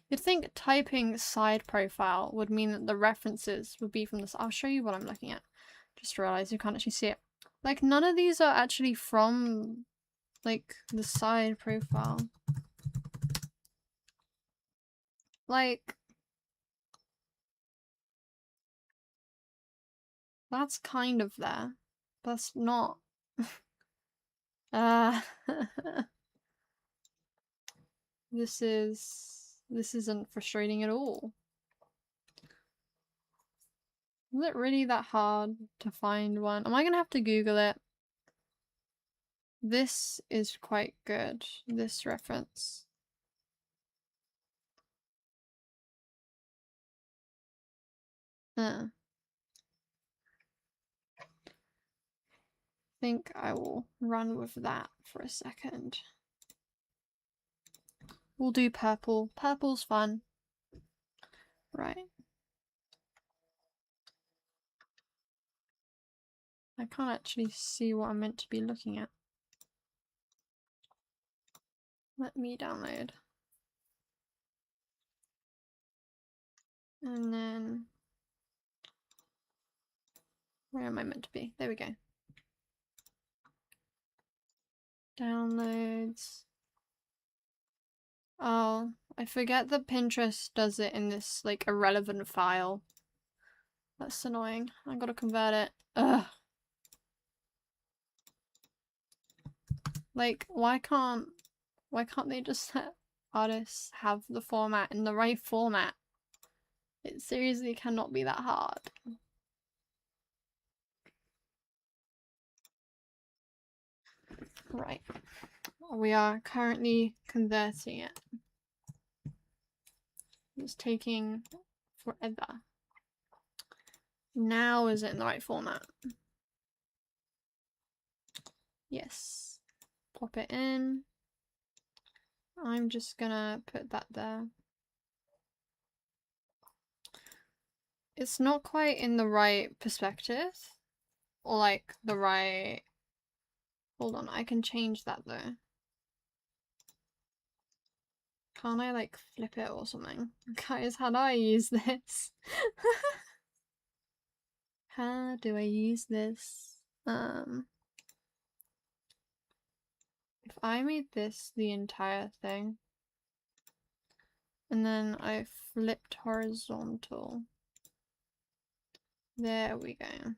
You'd think typing side profile would mean that the references would be from this. I'll show you what I'm looking at. Just realized you can't actually see it. Like, none of these are actually from, like, the side profile. Like, that's kind of there. That's not. This isn't frustrating at all. Is it really that hard to find one? Am I gonna have to Google it? This is quite good, this reference. I think I will run with that for a second. We'll do purple. Purple's fun. Right. I can't actually see what I'm meant to be looking at. Let me download. And then... where am I meant to be? There we go. Downloads. Oh, I forget that Pinterest does it in this, like, irrelevant file. That's annoying. I gotta convert it. Ugh. Like, why can't they just let artists have the format in the right format? It seriously cannot be that hard. Right. We are currently converting it. It's taking forever. Now is it in the right format? Yes. Pop it in. I'm just gonna put that there. It's not quite in the right perspective. Or like the right... Hold on, I can change that though. Can't I like flip it or something? Guys, how do I use this? How do I use this? If I made this the entire thing, and then I flipped horizontal. There we go.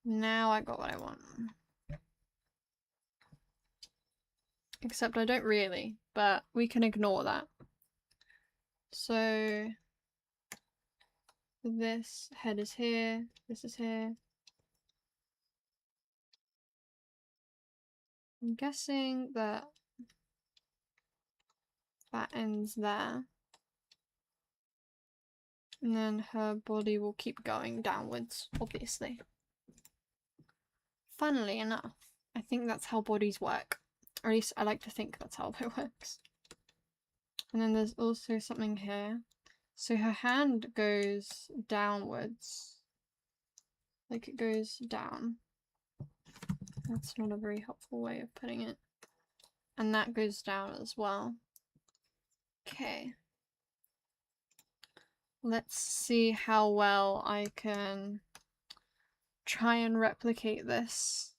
Now I got what I want. Except I don't really, but we can ignore that. So this head is here, this is here. I'm guessing that that ends there. And then her body will keep going downwards, obviously. Funnily enough, I think that's how bodies work. Or at least I like to think that's how it works. And then there's also something here. So her hand goes downwards. Like it goes down. That's not a very helpful way of putting it. And that goes down as well. Okay. Let's see how well I can try and replicate this.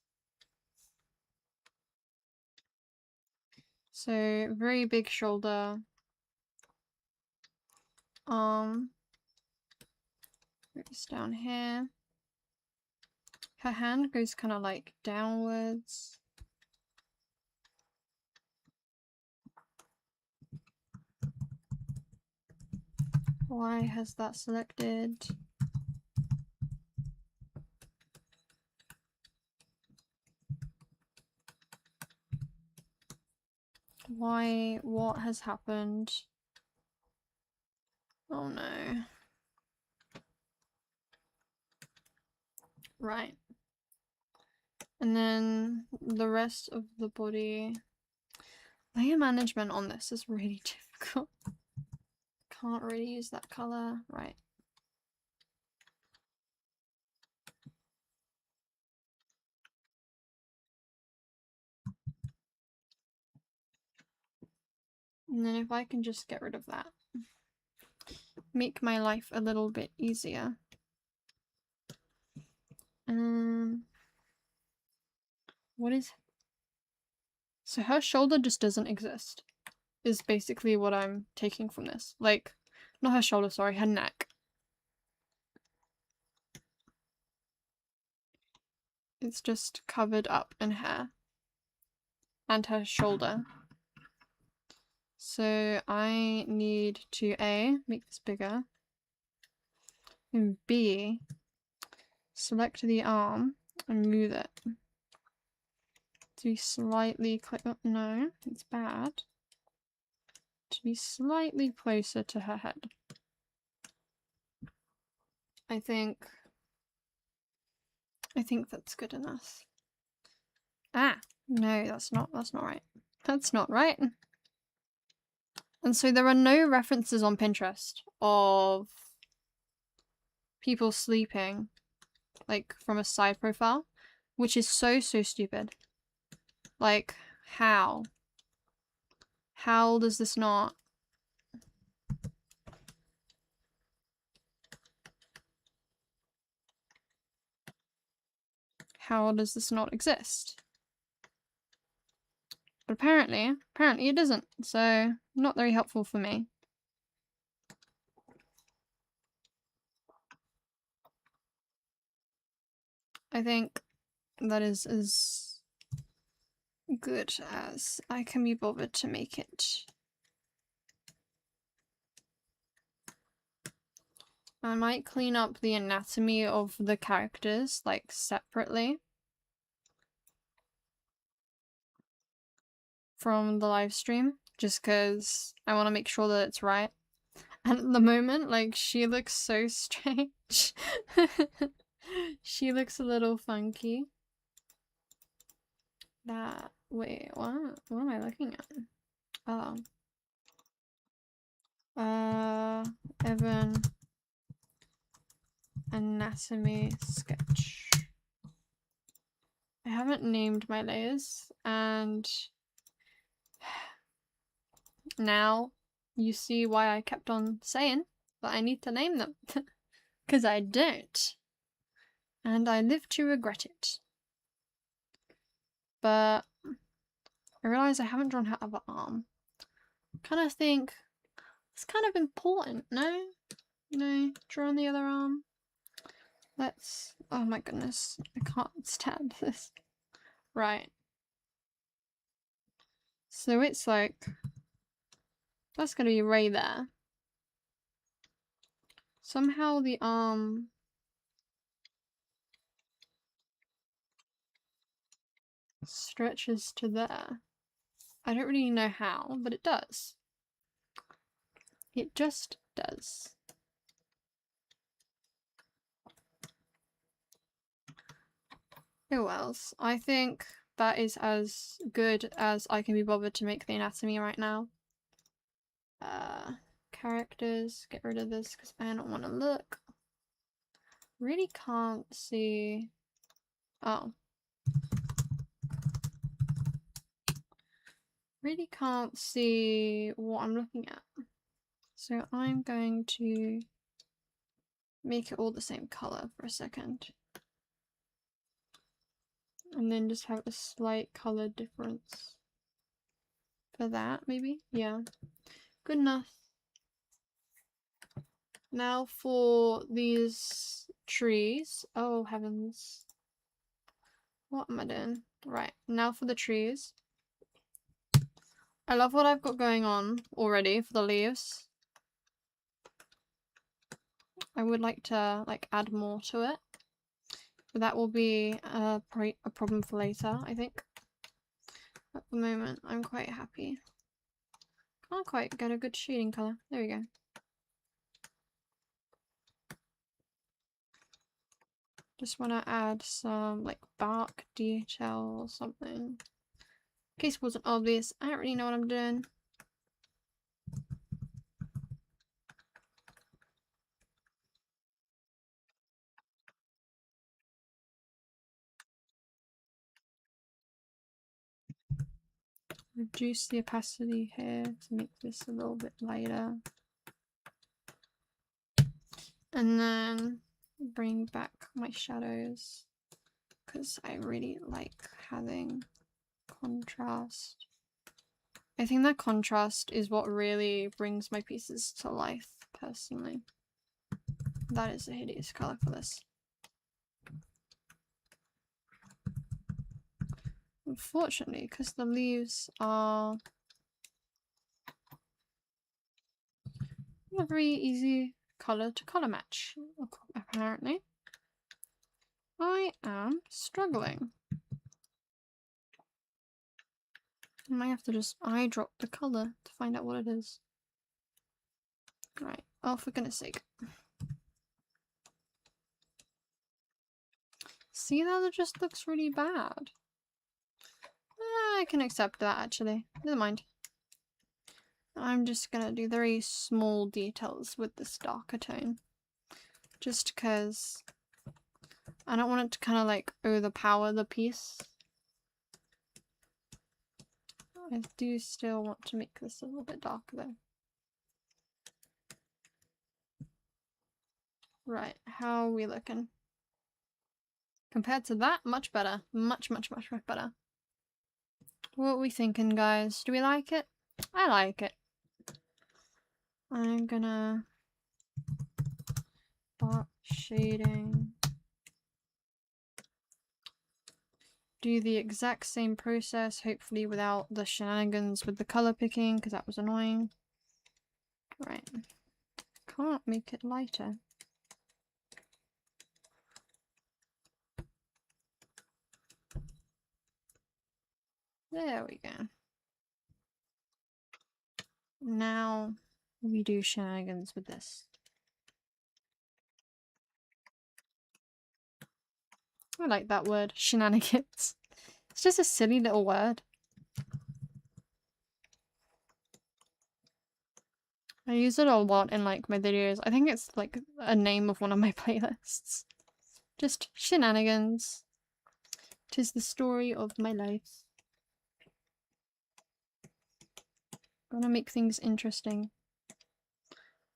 So, very big shoulder. Goes down here. Her hand goes kind of like downwards. Why has that selected? Why? What has happened? Oh no. Right. And then the rest of the body. Layer management on this is really difficult. Can't really use that color. Right. And then if I can just get rid of that. Make my life a little bit easier. What is... So her shoulder just doesn't exist. Is basically what I'm taking from this. Like, not her shoulder, sorry, her neck. It's just covered up in hair. And her shoulder. So I need to A, make this bigger. And B, select the arm and move it. To be slightly oh, no, it's bad. To be slightly closer to her head. I think that's good enough. Ah, no, that's not right. That's not right. And so there are no references on Pinterest of people sleeping, like, from a side profile, which is so stupid. Like, how? How does this not? How does this not exist? But apparently it doesn't. So Not very helpful for me. I think that is as good as I can be bothered to make it. I might clean up the anatomy of the characters, like, separately from the live stream, just because I want to make sure that it's right. And at the moment, like, she looks so strange. She looks a little funky. That, wait, what? What am I looking at? Oh. Evan anatomy sketch. I haven't named my layers, and now you see why I kept on saying that I need to name them. Because I don't. And I live to regret it. But I realise I haven't drawn her other arm. Kind of think it's kind of important, no? You know, drawing the other arm. Let's... oh my goodness. I can't stand this. Right. So it's like... that's gonna be right there. Somehow the arm... stretches to there. I don't really know how, but it does. It just does. Oh wells. I think that is as good as I can be bothered to make the anatomy right now. Characters, get rid of this because I don't want to look. Really can't see. Oh. Really can't see what I'm looking at. So I'm going to make it all the same color for a second. And then just have a slight color difference. For that, maybe? Yeah. Good enough. Now for these trees. Oh, heavens. What am I doing? Right, now for the trees. I love what I've got going on already for the leaves. I would like to, like, add more to it. But that will be a problem for later, I think. At the moment, I'm quite happy. Can't quite get a good shading colour. There we go. Just want to add some, like, bark detail or something. In case it wasn't obvious, I don't really know what I'm doing. Reduce the opacity here to make this a little bit lighter. And then bring back my shadows because I really like having contrast. I think that contrast is what really brings my pieces to life, personally. That is a hideous colour for this. Unfortunately, because the leaves are not a very easy colour to colour match, apparently. I am struggling. I might have to just eye drop the colour to find out what it is. Right. Oh, for goodness sake. See, that just looks really bad. I can accept that, actually. Never mind. I'm just gonna do very small details with this darker tone. Just because I don't want it to kind of like overpower the piece. I do still want to make this a little bit darker though. Right, how are we looking? Compared to that, much better. Much, much, much, much better. What are we thinking, guys? Do we like it? I like it. I'm gonna dark shading. Do the exact same process, hopefully without the shenanigans with the color picking, because that was annoying. Right. Can't make it lighter. There we go. Now we do shenanigans with this. I like that word, shenanigans. It's just a silly little word. I use it a lot in like my videos. I think it's like a name of one of my playlists. Just shenanigans. 'Tis the story of my life. Gonna make things interesting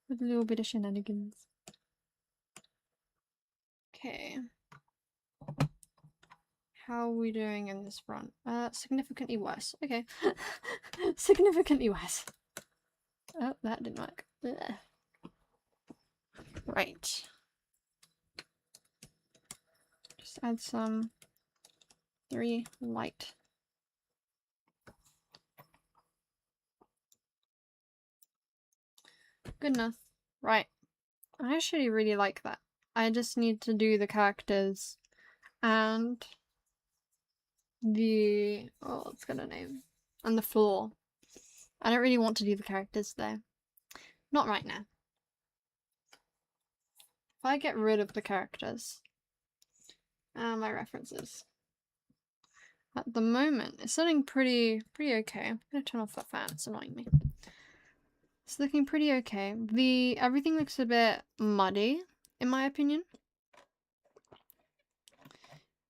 with a little bit of shenanigans. Okay. How are we doing in this front? Significantly worse. Okay. Significantly worse. Oh, that didn't work. Ugh. Right. Just add some 3 light. Good enough. Right. I actually really like that. I just need to do the characters and the... oh, let's get a name. And the floor. I don't really want to do the characters though. Not right now. If I get rid of the characters and my references. At the moment, it's looking pretty okay. I'm gonna turn off that fan, it's annoying me. It's looking pretty okay. Everything looks a bit muddy, in my opinion.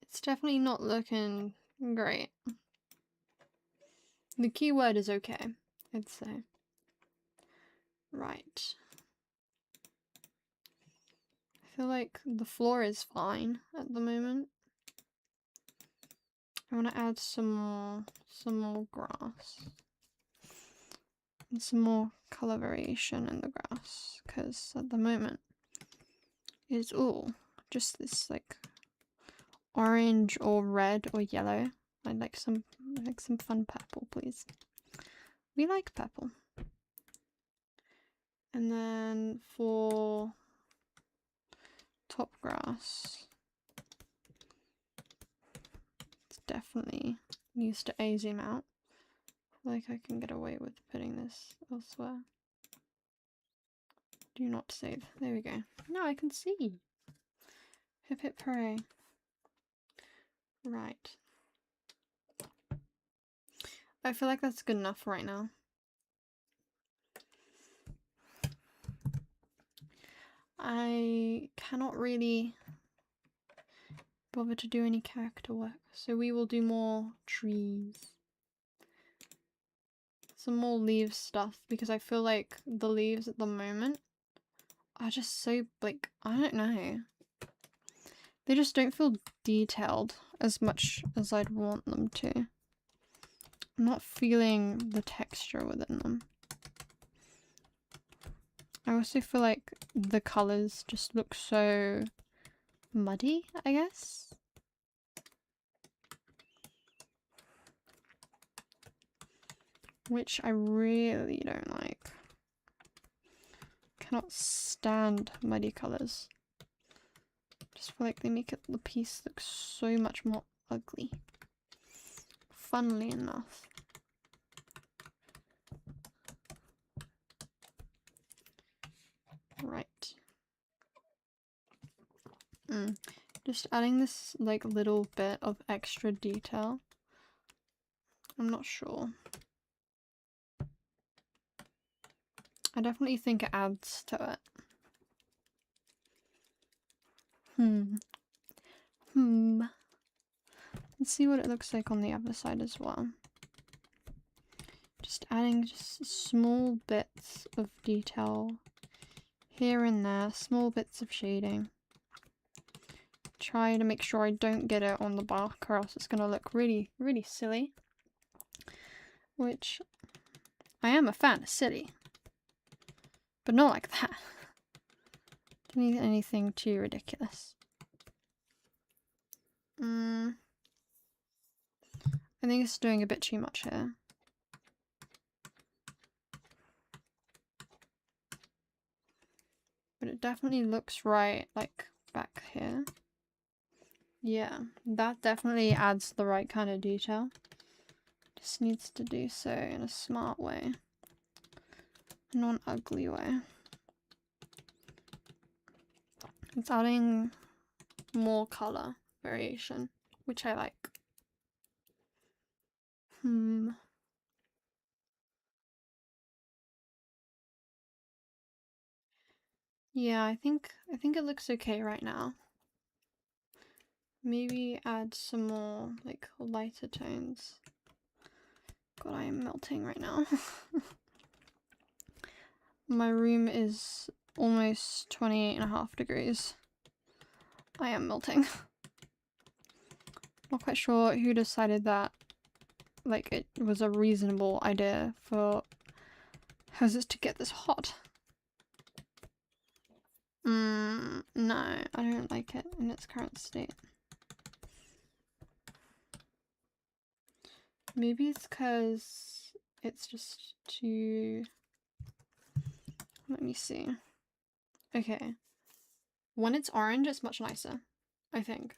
It's definitely not looking great. The keyword is okay, I'd say. Right. I feel like the floor is fine at the moment. I want to add some more grass. And some more color variation in the grass, because at the moment it's all just this like orange or red or yellow. I'd like some fun purple, please. We like purple. And then for top grass, it's definitely needs to A zoom out. I feel like I can get away with putting this elsewhere. Do not save. There we go. Now I can see. Hip hip hooray. Right. I feel like that's good enough right now. I cannot really bother to do any character work, so we will do more trees. Some more leaves stuff, because I feel like the leaves at the moment are just so, like, I don't know. They just don't feel detailed as much as I'd want them to. I'm not feeling the texture within them. I also feel like the colours just look so muddy, I guess. Which I really don't like. Cannot stand muddy colours. Just feel like they make the piece look so much more ugly. Funnily enough. Right. Just adding this like little bit of extra detail. I'm not sure. I definitely think it adds to it. Let's see what it looks like on the other side as well. Just adding just small bits of detail here and there, small bits of shading. Try to make sure I don't get it on the bark, or else it's gonna look really, really silly. Which, I am a fan of silly. But not like that. Don't need anything too ridiculous. I think it's doing a bit too much here. But it definitely looks right, like, back here. Yeah, that definitely adds the right kind of detail. Just needs to do so in a smart way. Not an ugly way. It's adding more color variation, which I like. Yeah, I think it looks okay right now. Maybe add some more like lighter tones. God, I am melting right now. My room is almost 28.5 degrees. I am melting. Not quite sure who decided that like it was a reasonable idea for houses to get this hot. No, I don't like it in its current state. Maybe it's because it's just too... Let me see. Okay. When it's orange, it's much nicer, I think.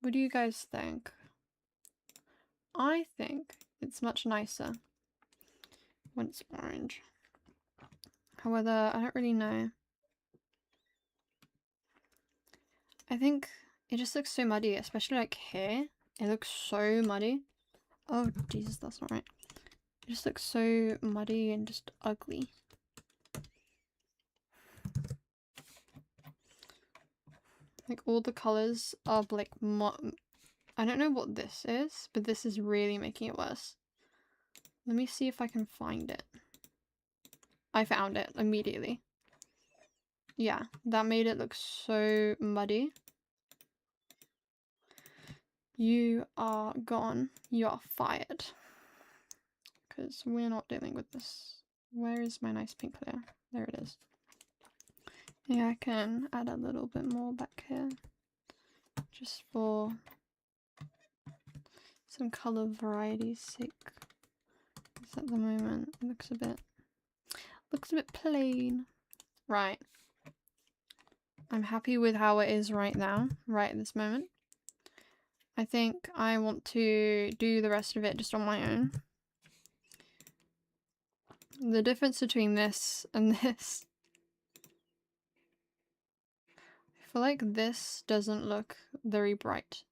What do you guys think? I think it's much nicer when it's orange. However, I don't really know. I think it just looks so muddy, especially like here. It looks so muddy. Oh, Jesus, that's not right. It just looks so muddy and just ugly. Like all the colors are like I don't know what this is, but this is really making it worse. Let me see if I can find it. I found it immediately. Yeah, that made it look so muddy. You are gone. You are fired. Because we're not dealing with this. Where is my nice pink layer? There it is. Yeah, I can add a little bit more back here. Just for some colour variety's sake. Because at the moment it looks a bit plain. Right. I'm happy with how it is right now, right at this moment. I think I want to do the rest of it just on my own. The difference between this and this, I feel like this doesn't look very bright.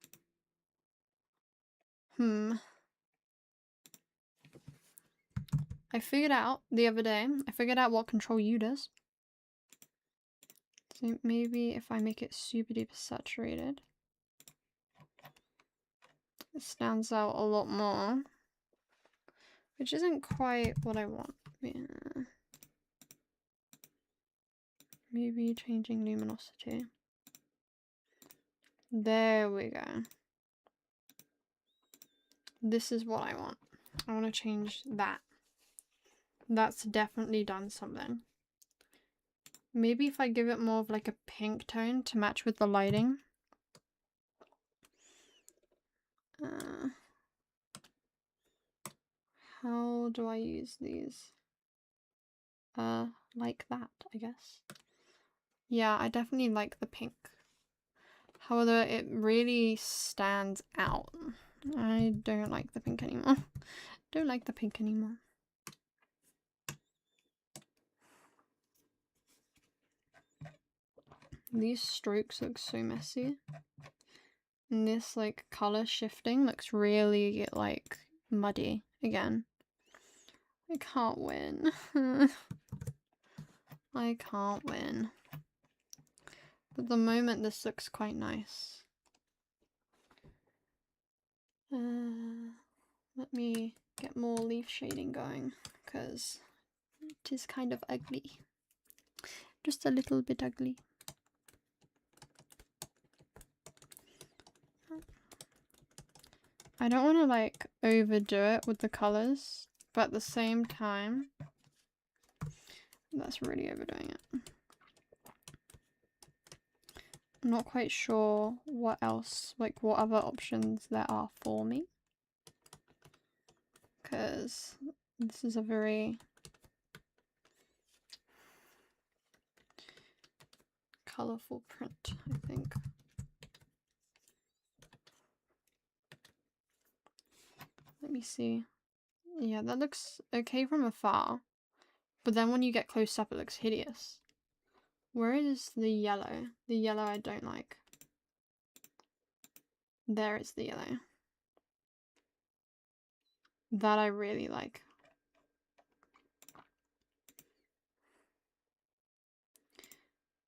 I figured out the other day, what Control U does. So maybe if I make it super duper saturated, it stands out a lot more. Which isn't quite what I want. Yeah. Maybe changing luminosity. There we go. This is what I want. I want to change that. That's definitely done something. Maybe if I give it more of like a pink tone to match with the lighting. How do I use these? Like that, I guess. Yeah, I definitely like the pink. However, it really stands out. I don't like the pink anymore. Don't like the pink anymore. These strokes look so messy. And this like color shifting looks really like muddy again. I can't win. I can't win. But at the moment this looks quite nice. Let me get more leaf shading going because it is kind of ugly. Just a little bit ugly. I don't want to like overdo it with the colors, but at the same time, That's really overdoing it. I'm not quite sure what else, like what other options there are for me. Because this is a very colourful print, I think. Let me see. Yeah, that looks okay from afar. But then when you get close up, it looks hideous. Where is the yellow? The yellow I don't like. There is the yellow. That I really like.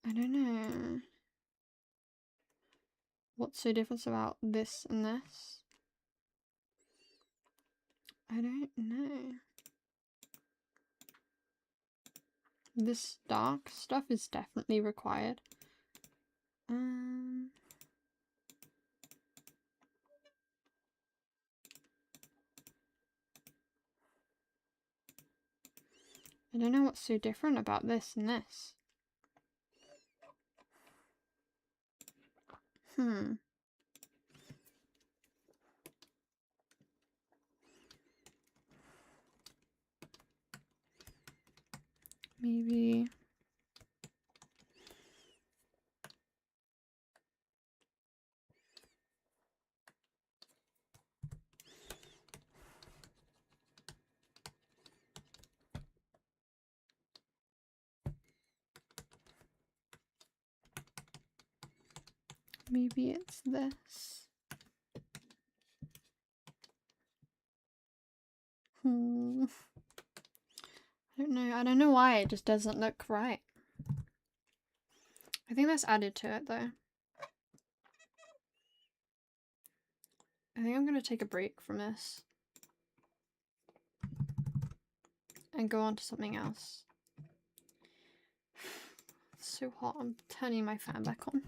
I don't know. What's so different about this and this? I don't know. This dark stuff is definitely required. I don't know what's so different about this and this. Maybe... Maybe it's this. I don't know. I don't know why it just doesn't look right. I think that's added to it though. I think I'm gonna take a break from this and go on to something else. It's so hot. I'm turning my fan back on.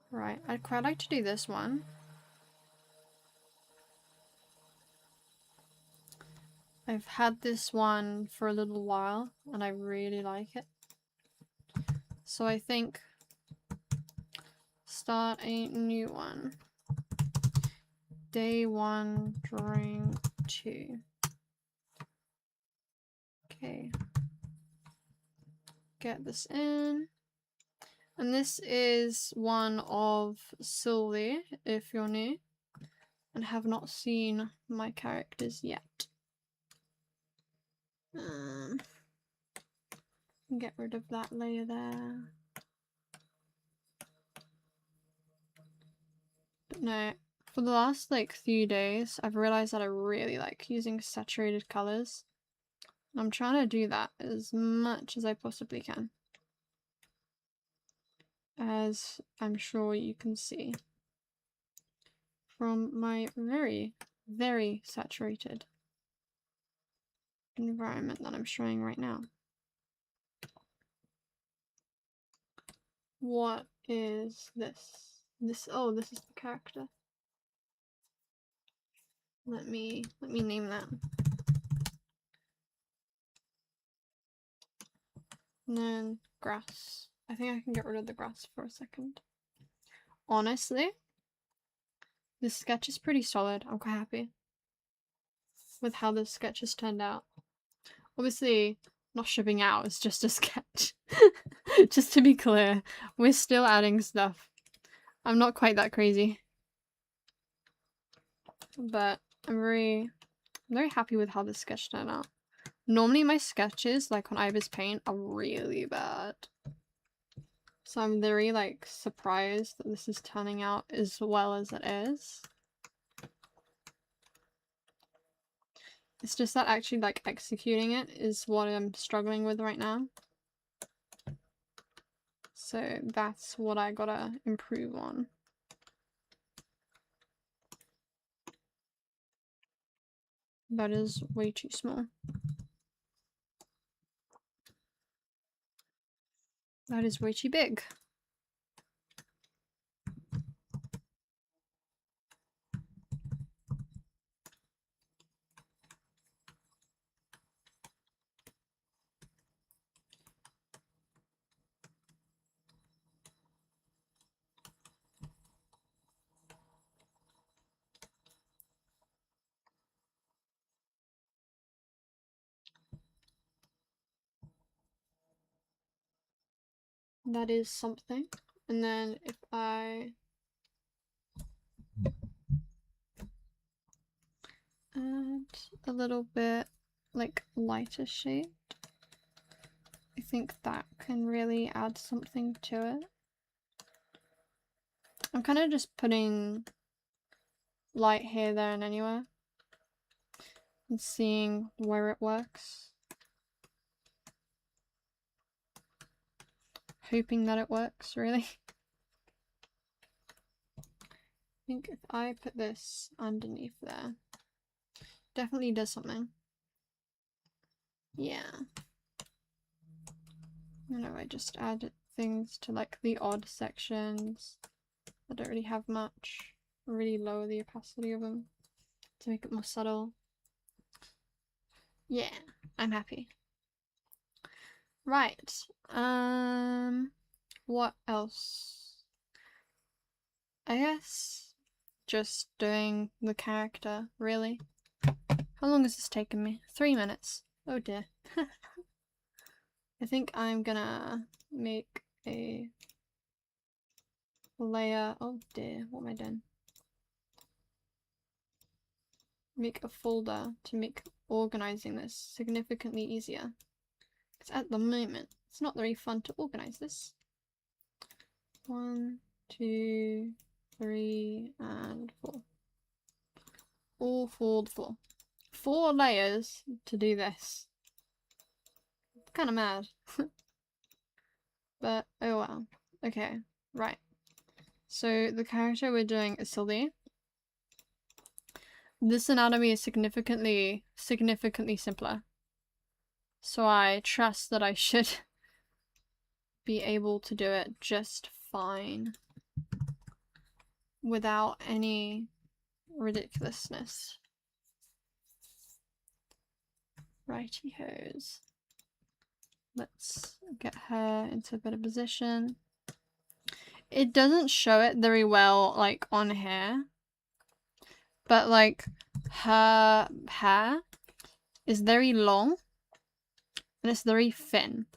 Right, I'd quite like to do this one. I've had this one for a little while and I really like it. So I think start a new one. Day 1, drawing 2. Okay. Get this in. And this is one of Sylvie, if you're new and have not seen my characters yet. Get rid of that layer there. But no, for the last like few days, I've realized that I really like using saturated colors. I'm trying to do that as much as I possibly can. As I'm sure you can see from my very, very saturated environment that I'm showing right now. What is this? Oh, this is the character. Let me name that. And then grass. I think I can get rid of the grass for a second. Honestly, this sketch is pretty solid. I'm quite happy with how this sketch has turned out. Obviously, not shipping out, it's just a sketch. Just to be clear, we're still adding stuff. I'm not quite that crazy. But I'm very happy with how this sketch turned out. Normally my sketches, like on Ivor's Paint, are really bad. So I'm very like surprised that this is turning out as well as it is. It's just that actually like executing it is what I'm struggling with right now. So that's what I gotta improve on. That is way too small. That is way too big. That is something. And then if I add a little bit like lighter shade, I think that can really add something to it. I'm kind of just putting light here, there, and anywhere and seeing where it works. Hoping that it works, really. I think if I put this underneath there, definitely does something. Yeah. And if I just add things to like the odd sections that don't really have much, really lower the opacity of them to make it more subtle. Yeah, I'm happy. Right. What else? I guess just doing the character, really. How long has this taken me? 3 minutes. Oh dear. I think I'm gonna make a layer. Oh dear, what am I doing? Make a folder to make organizing this significantly easier. Because at the moment, it's not very fun to organize this. 1, 2, 3, and 4. All fold 4. 4 layers to do this. Kind of mad. But oh well. Okay, right. So the character we're doing is Sylvie. This anatomy is significantly simpler. So I trust that I should be able to do it just fine without any ridiculousness. Righty-hos. Let's get her into a better position. It doesn't show it very well, like, on here. But, like, her hair is very long. And it's very thin.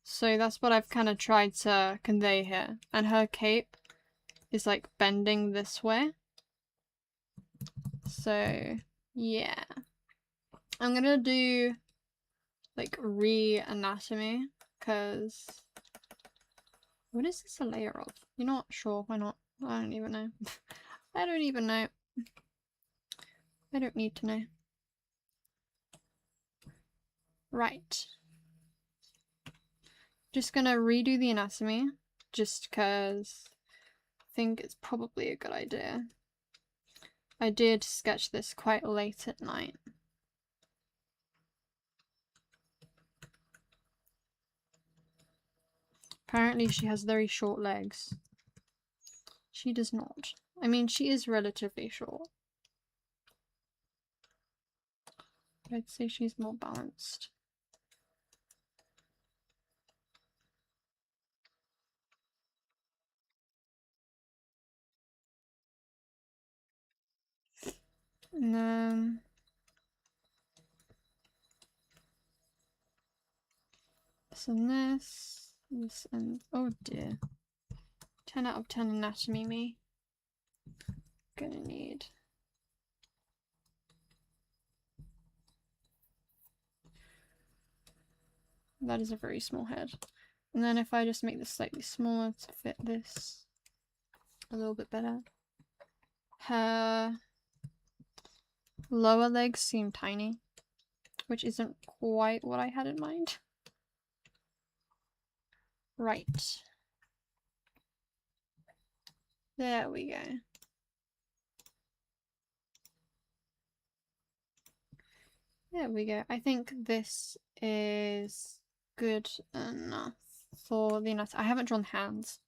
So that's what I've kind of tried to convey here. And her cape is, like, bending this way. So, yeah. I'm gonna do like re-anatomy because what is this a layer of? You're not sure? Why not? I don't even know. I don't even know. I don't need to know. Right. Just gonna redo the anatomy just because I think it's probably a good idea. I did sketch this quite late at night. Apparently she has very short legs. She does not. I mean, she is relatively short. But I'd say she's more balanced. And then this and this. This and oh dear. 10 out of 10 anatomy me. Gonna need that is a very small head. And then if I just make this slightly smaller to fit this a little bit better. Her lower legs seem tiny, which isn't quite what I had in mind. Right. There we go. There we go. I think this is good enough for the anatomy. I haven't drawn hands.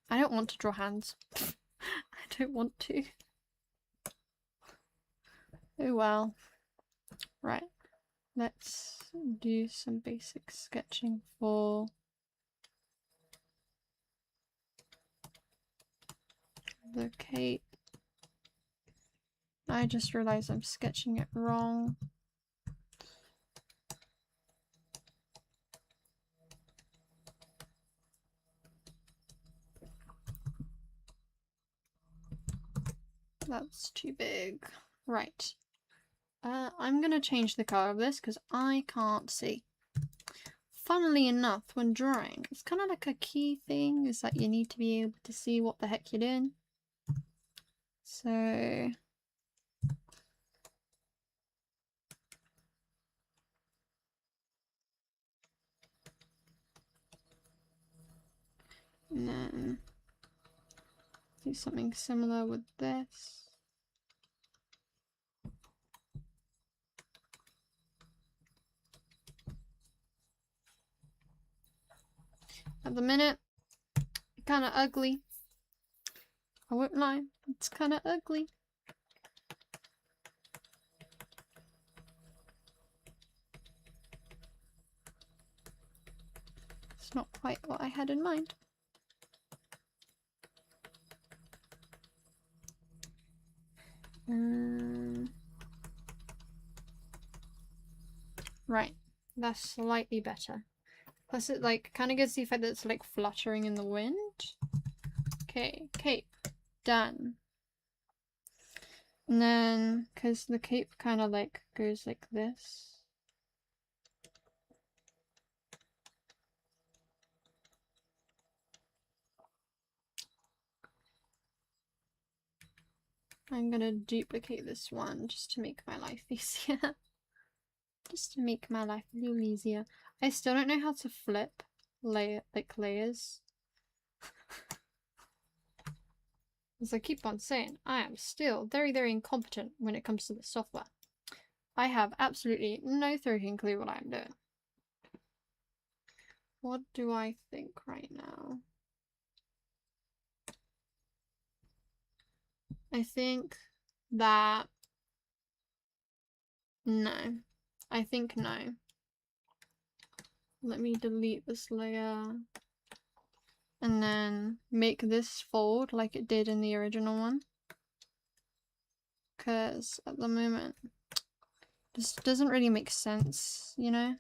I don't want to draw hands. I don't want to. Oh well. Right. Let's do some basic sketching for the cape. I just realized I'm sketching it wrong. That's too big. Right. I'm gonna change the color of this because I can't see. Funnily enough, when drawing, it's kind of like a key thing, is that you need to be able to see what the heck you're doing. So... and then do something similar with this. At the minute, kind of ugly. I won't lie, it's kind of ugly. It's not quite what I had in mind. Right, that's slightly better. Plus it like kind of gives the effect that it's like fluttering in the wind. Okay, cape. Done. And then, because the cape kind of like goes like this. I'm gonna duplicate this one just to make my life easier. Just to make my life a little easier. I still don't know how to flip layers. As I keep on saying, I am still very, very incompetent when it comes to the software. I have absolutely no freaking clue what I'm doing. What do I think right now? I think that... no. I think no. Let me delete this layer. And then make this fold like it did in the original one. Because at the moment, this doesn't really make sense, you know?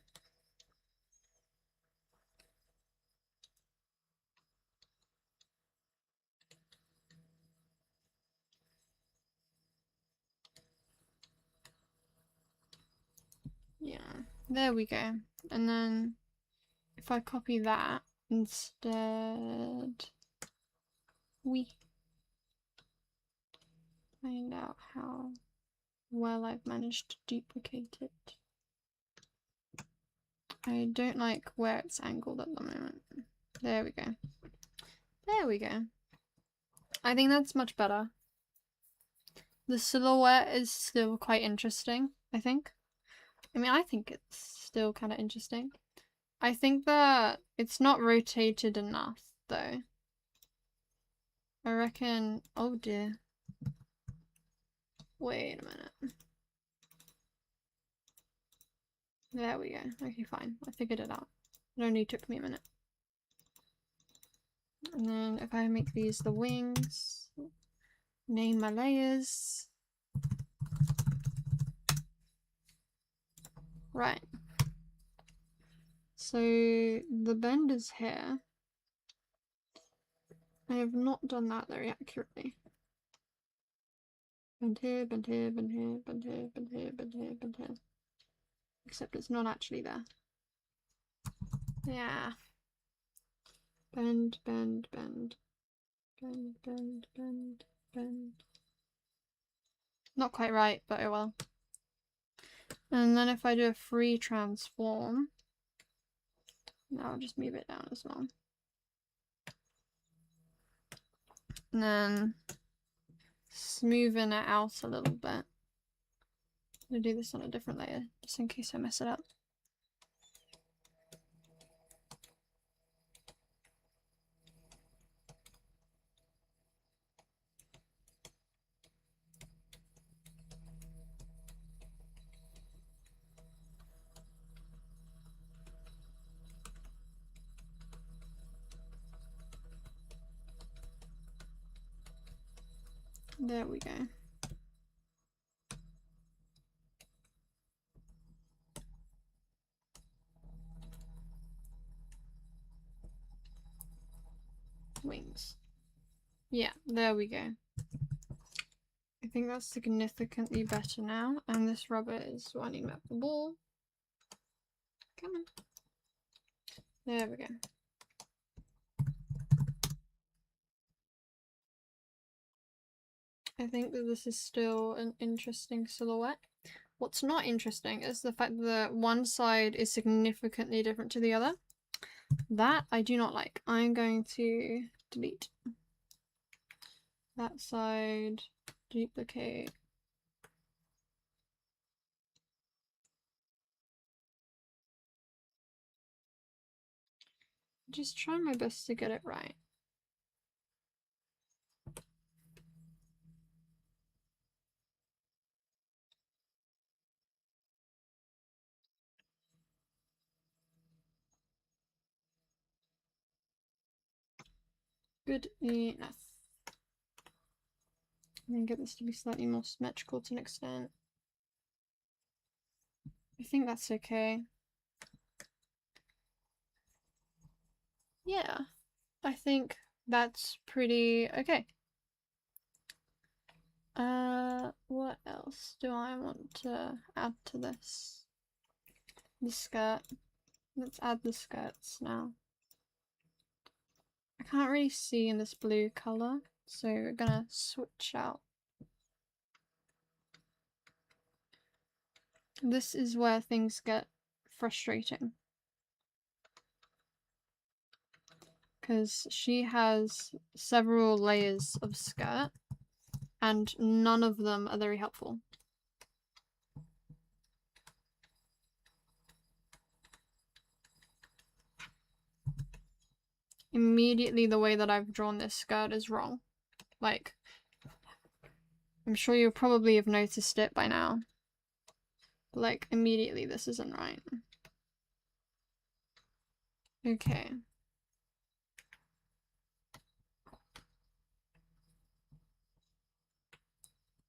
Yeah, there we go. And then if I copy that instead, we find out how well I've managed to duplicate it. I don't like where it's angled at the moment. There we go. There we go. I think that's much better. The silhouette is still quite interesting, I think. I mean, I think it's still kind of interesting. I think that it's not rotated enough, though. I reckon... oh dear. Wait a minute. There we go. Okay, fine. I figured it out. It only took me a minute. And then if I make these the wings, name my layers. Right. So the bend is here. I have not done that very accurately. Bend here, bend here, bend here, bend here, bend here, bend here, bend here. Except it's not actually there. Yeah. Bend, bend, bend. Bend, bend, bend, bend. Not quite right, but oh well. And then if I do a free transform, now I'll just move it down as well. And then smoothing it out a little bit. I'm gonna do this on a different layer, just in case I mess it up. There we go. Wings. Yeah, there we go. think that's significantly better now. And this rubber is winding up the ball. Come on. There we go. I think that this is still an interesting silhouette. What's not interesting is the fact that one side is significantly different to the other. That I do not like. I'm going to delete that side, duplicate. Just trying my best to get it right. Good enough. I'm gonna get this to be slightly more symmetrical to an extent. I think that's okay. Yeah, I think that's pretty okay. What else do I want to add to this? The skirt. Let's add the skirts now. I can't really see in this blue color, so we're gonna switch out. This is where things get frustrating. Because she has several layers of skirt, and none of them are very helpful. Immediately the way that I've drawn this skirt is wrong. Like, I'm sure you probably have noticed it by now. But like, immediately this isn't right. Okay.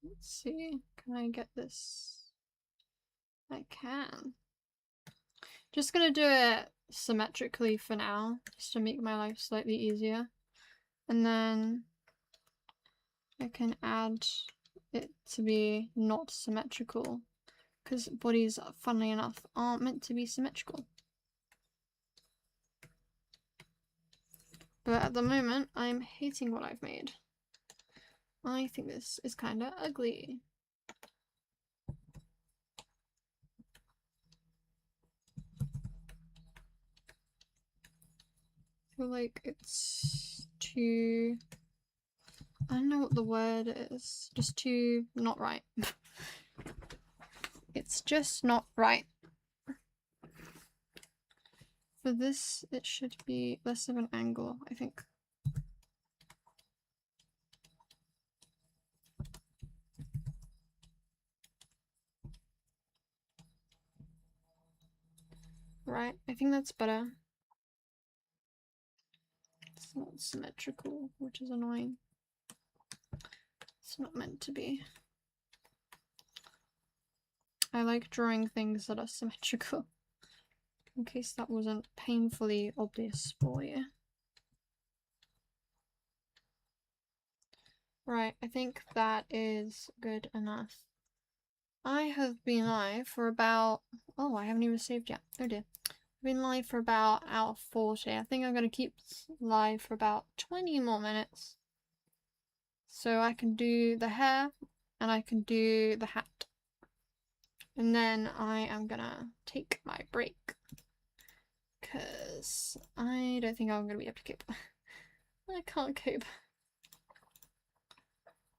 Let's see, can I get this? I can. Just gonna do it symmetrically for now, just to make my life slightly easier. And then I can add it to be not symmetrical, because bodies, funnily enough, aren't meant to be symmetrical. But at the moment, I'm hating what I've made. I think this is kind of ugly. I feel like it's too... I don't know what the word is. Just too not right. It's just not right. For this, it should be less of an angle, I think. Right, I think that's better. It's not symmetrical, which is annoying. It's not meant to be. I like drawing things that are symmetrical. In case that wasn't painfully obvious for you. Right, I think that is good enough. I have been live for about... Oh, I haven't even saved yet. Oh dear. I've been live for about hour 40. I think I'm going to keep live for about 20 more minutes. So I can do the hair and I can do the hat. And then I am going to take my break. Because I don't think I'm going to be able to cope. I can't cope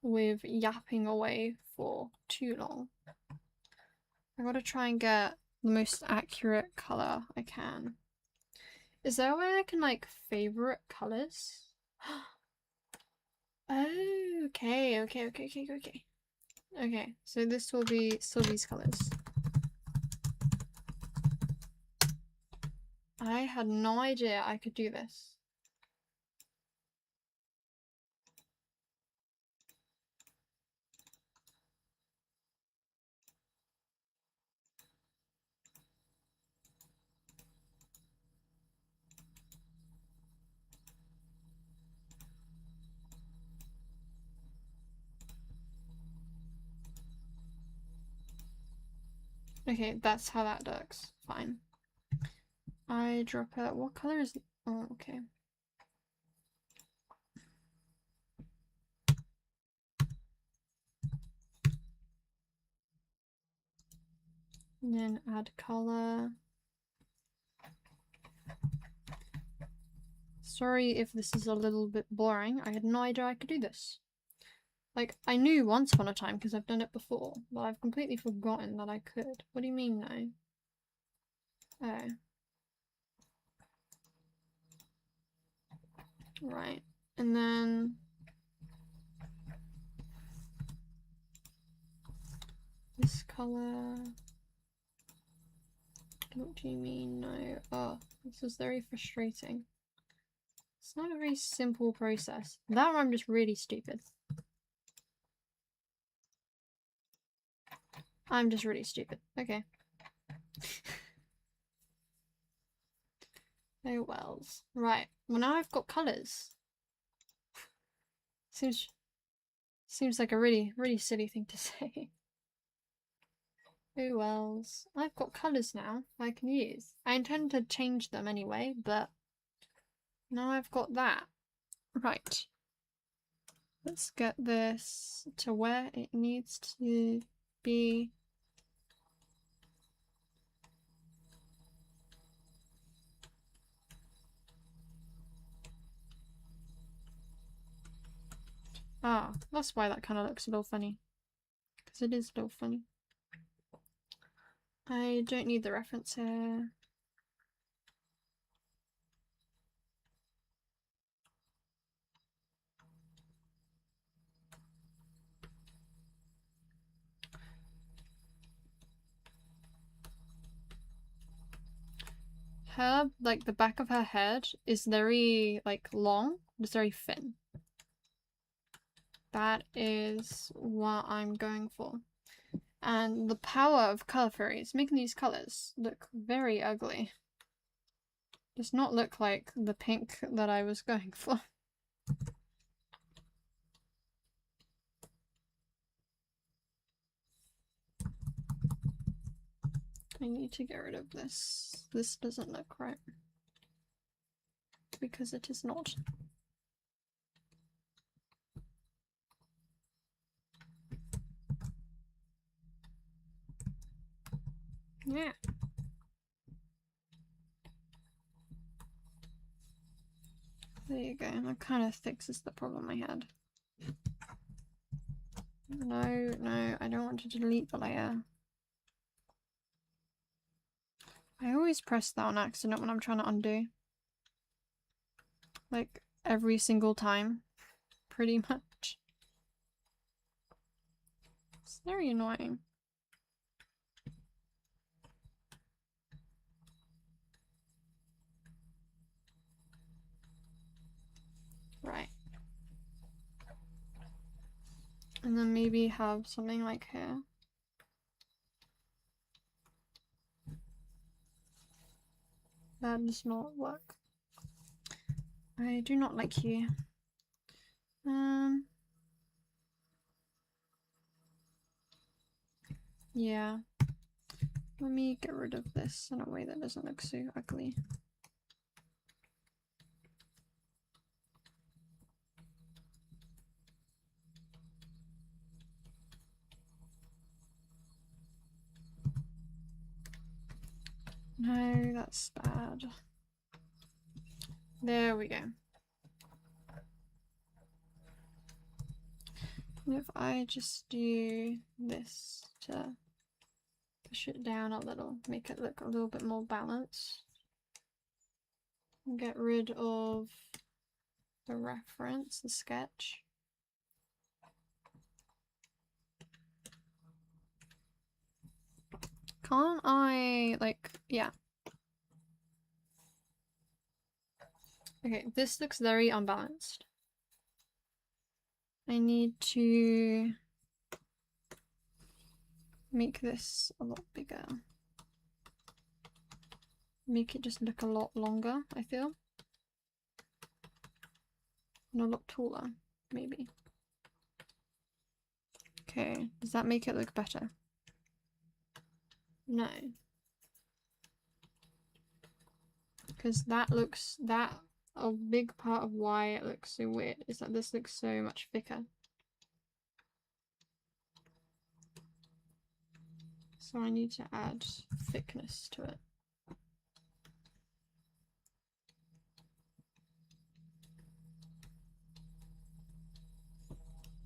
with yapping away for too long. I gotta try and get the most accurate colour I can. Is there a way I can like favorite colours? Oh, okay. Okay, so this will be Sylvie's colours. I had no idea I could do this. Okay, that's how that looks. Fine. Eyedropper. What color is... Oh, okay. And then add color. Sorry if this is a little bit boring. I had no idea I could do this. Like, I knew once upon a time because I've done it before, but I've completely forgotten that I could. What do you mean, no? Oh. Right. And then... this color... What do you mean, no? Oh, this is very frustrating. It's not a very simple process. That one I'm just really stupid. I'm just really stupid. Okay. Oh wells. Right. Well, now I've got colours. Seems like a really silly thing to say. Oh wells. I've got colours now I can use. I intend to change them anyway, but now I've got that. Right. Let's get this to where it needs to be. Ah, that's why that kind of looks a little funny. Because it is a little funny. I don't need the reference here. Her, like, the back of her head is very, like, long. It's very thin. That is what I'm going for. And the power of colour fairies, making these colours look very ugly. Does not look like the pink that I was going for. I need to get rid of this. This doesn't look right. Because it is not. Yeah. There you go. That kind of fixes the problem I had. No, no, I don't want to delete the layer. I always press that on accident when I'm trying to undo. Like, every single time. Pretty much. It's very annoying. Right. And then maybe have something like here. That does not work. I do not like you. Yeah. Let me get rid of this in a way that doesn't look so ugly. No, that's bad. There we go. And if I just do this to push it down a little, make it look a little bit more balanced. Get rid of the reference, the sketch. Can't I, like, yeah. Okay, this looks very unbalanced. I need to make this a lot bigger. Make it just look a lot longer, I feel. And a lot taller, maybe. Okay, does that make it look better? No. Because that looks, a big part of why it looks so weird is that this looks so much thicker. So I need to add thickness to it.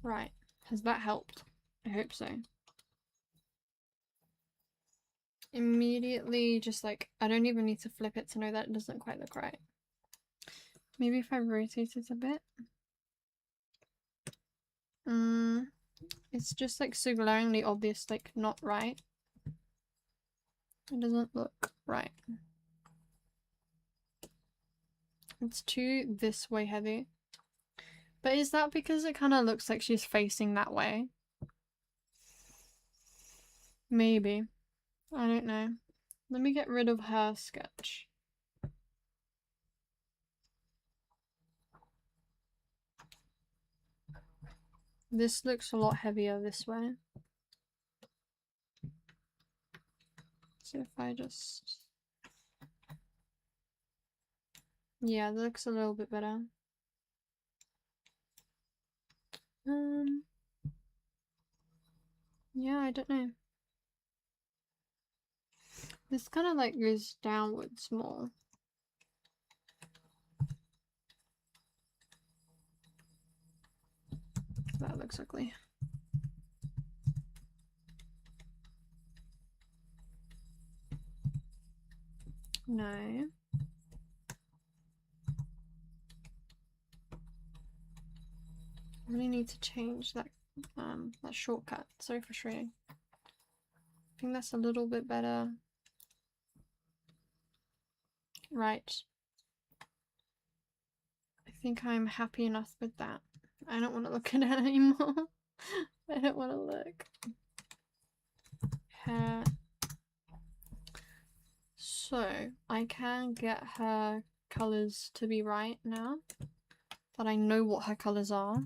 Right. Has that helped? I hope so. Immediately, just like, I don't even need to flip it to know that it doesn't quite look right. Maybe if I rotate it a bit. It's just like so glaringly obvious, like not right. It doesn't look right. It's too this way heavy. But is that because it kind of looks like she's facing that way? Maybe. I don't know. Let me get rid of her sketch. This looks a lot heavier this way. So if I just... Yeah, that looks a little bit better. Yeah, I don't know. This kind of like goes downwards more. That looks ugly. No. I really need to change that that shortcut. Sorry for shredding. I think that's a little bit better. Right. I think I'm happy enough with that. I don't want to look at it anymore. I don't want to look. Hair. So, I can get her colours to be right now. That I know what her colours are.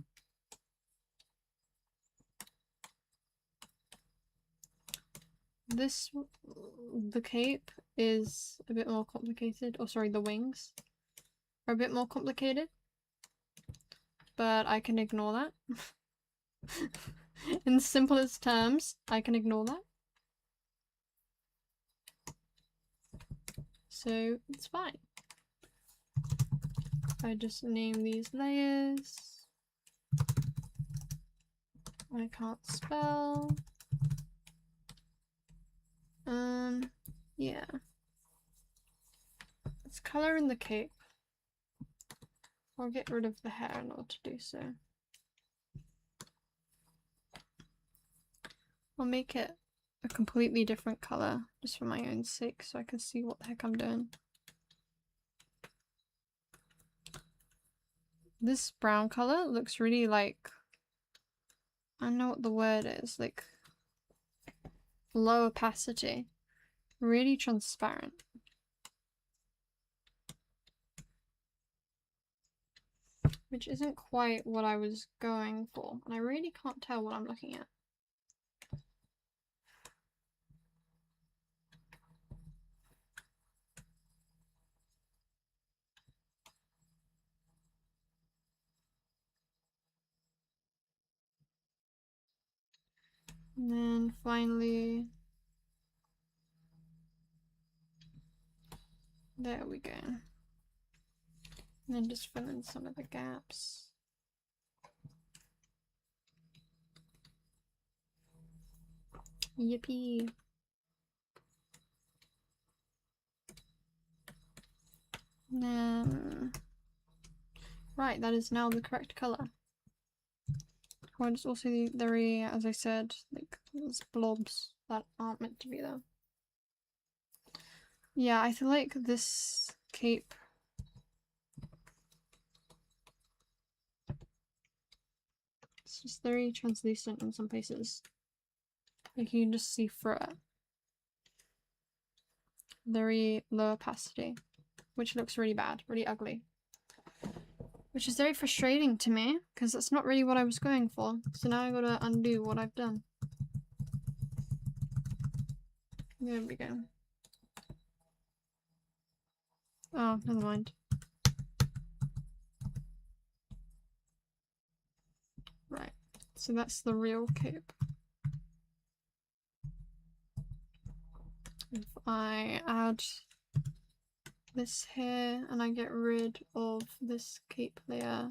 The cape is a bit more complicated. Oh, sorry, the wings are a bit more complicated. But I can ignore that. In the simplest terms, I can ignore that. So it's fine. I just name these layers. I can't spell. Yeah. Let's color in the cape. I'll get rid of the hair in order to do so. I'll make it a completely different color just for my own sake so I can see what the heck I'm doing. This brown color looks really like, I don't know what the word is, like low opacity, really transparent. Which isn't quite what I was going for, and I really can't tell what I'm looking at. And then finally, there we go. And then just fill in some of the gaps. Yippee. And then, right, that is now the correct color. Or it's also very, as I said, like those blobs that aren't meant to be there. Yeah, I feel like this cape it's just very translucent in some places. Like you can just see through it. Very low opacity, which looks really bad, really ugly. Which is very frustrating to me, because that's not really what I was going for. So now I gotta undo what I've done. There we go. Oh, never mind. Right, so that's the real cape. If I add this here and I get rid of this cape layer,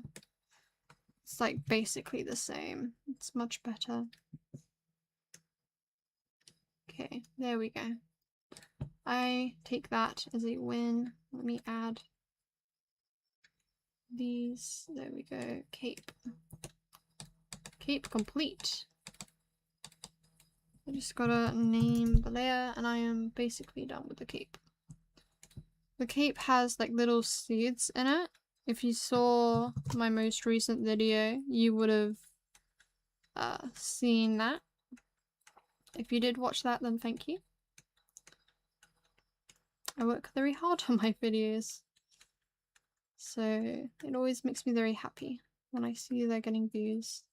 it's like basically the same. It's much better. Okay, there we go. I take that as a win. Let me add these. There we go. Cape. Cape complete. I just gotta name the layer and I am basically done with the cape. The cape has like little seeds in it. If you saw my most recent video, you would have seen that. If you did watch that, then thank you. I work very hard on my videos, so it always makes me very happy when I see they're getting views.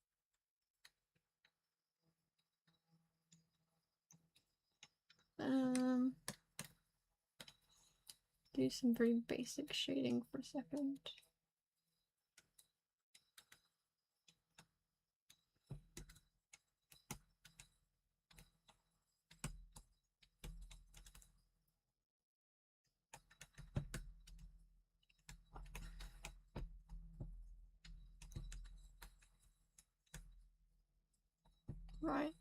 Do some very basic shading for a second. Right.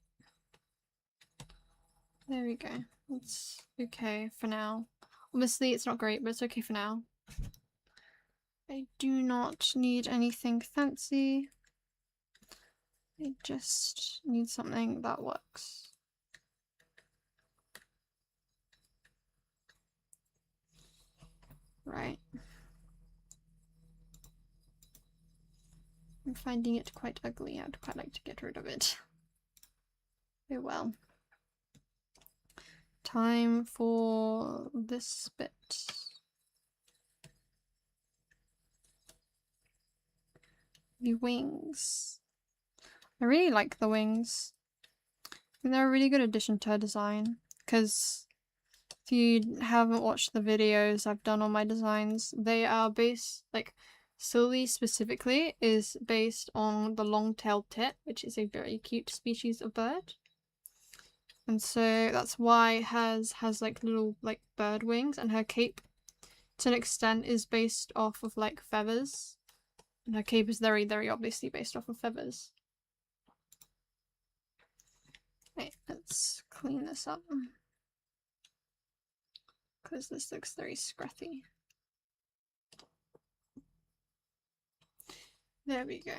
There we go. It's okay for now. Obviously it's not great, but it's okay for now. I do not need anything fancy. I just need something that works. Right. I'm finding it quite ugly. I'd quite like to get rid of it. Oh well. Time for this bit. The wings. I really like the wings. I think they're a really good addition to her design, because if you haven't watched the videos I've done on my designs, they are based, like, Sully specifically is based on the long-tailed tit, which is a very cute species of bird. And so that's why hers has like little like bird wings, and her cape to an extent is based off of like feathers. And her cape is very, very obviously based off of feathers. Right, let's clean this up, because this looks very scruffy. There we go.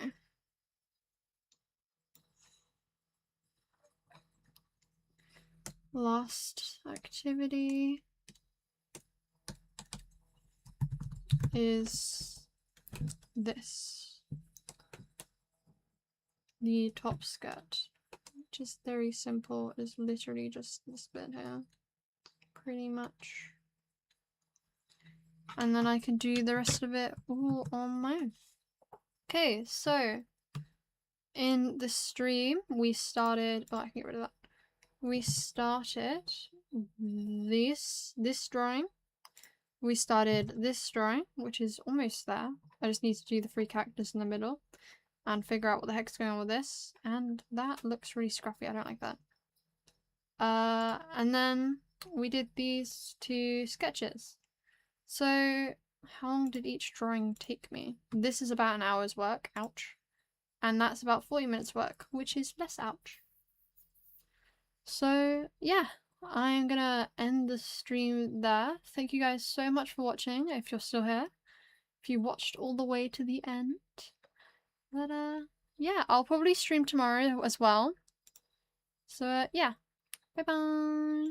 Last activity is this. The top skirt, which is very simple. It is literally just this bit here, pretty much. And then I can do the rest of it all on my own. Okay, so in the stream we started, oh I can get rid of that. We started this drawing. We started this drawing, which is almost there. I just need to do the 3 characters in the middle and figure out what the heck's going on with this. And that looks really scruffy, I don't like that. And then we did these 2 sketches. So how long did each drawing take me? This is about an hour's work, ouch. And that's about 40 minutes work, which is less ouch. So yeah, I'm gonna end the stream there. Thank you guys so much for watching, if you're still here. If you watched all the way to the end. But yeah, I'll probably stream tomorrow as well. So yeah, bye bye!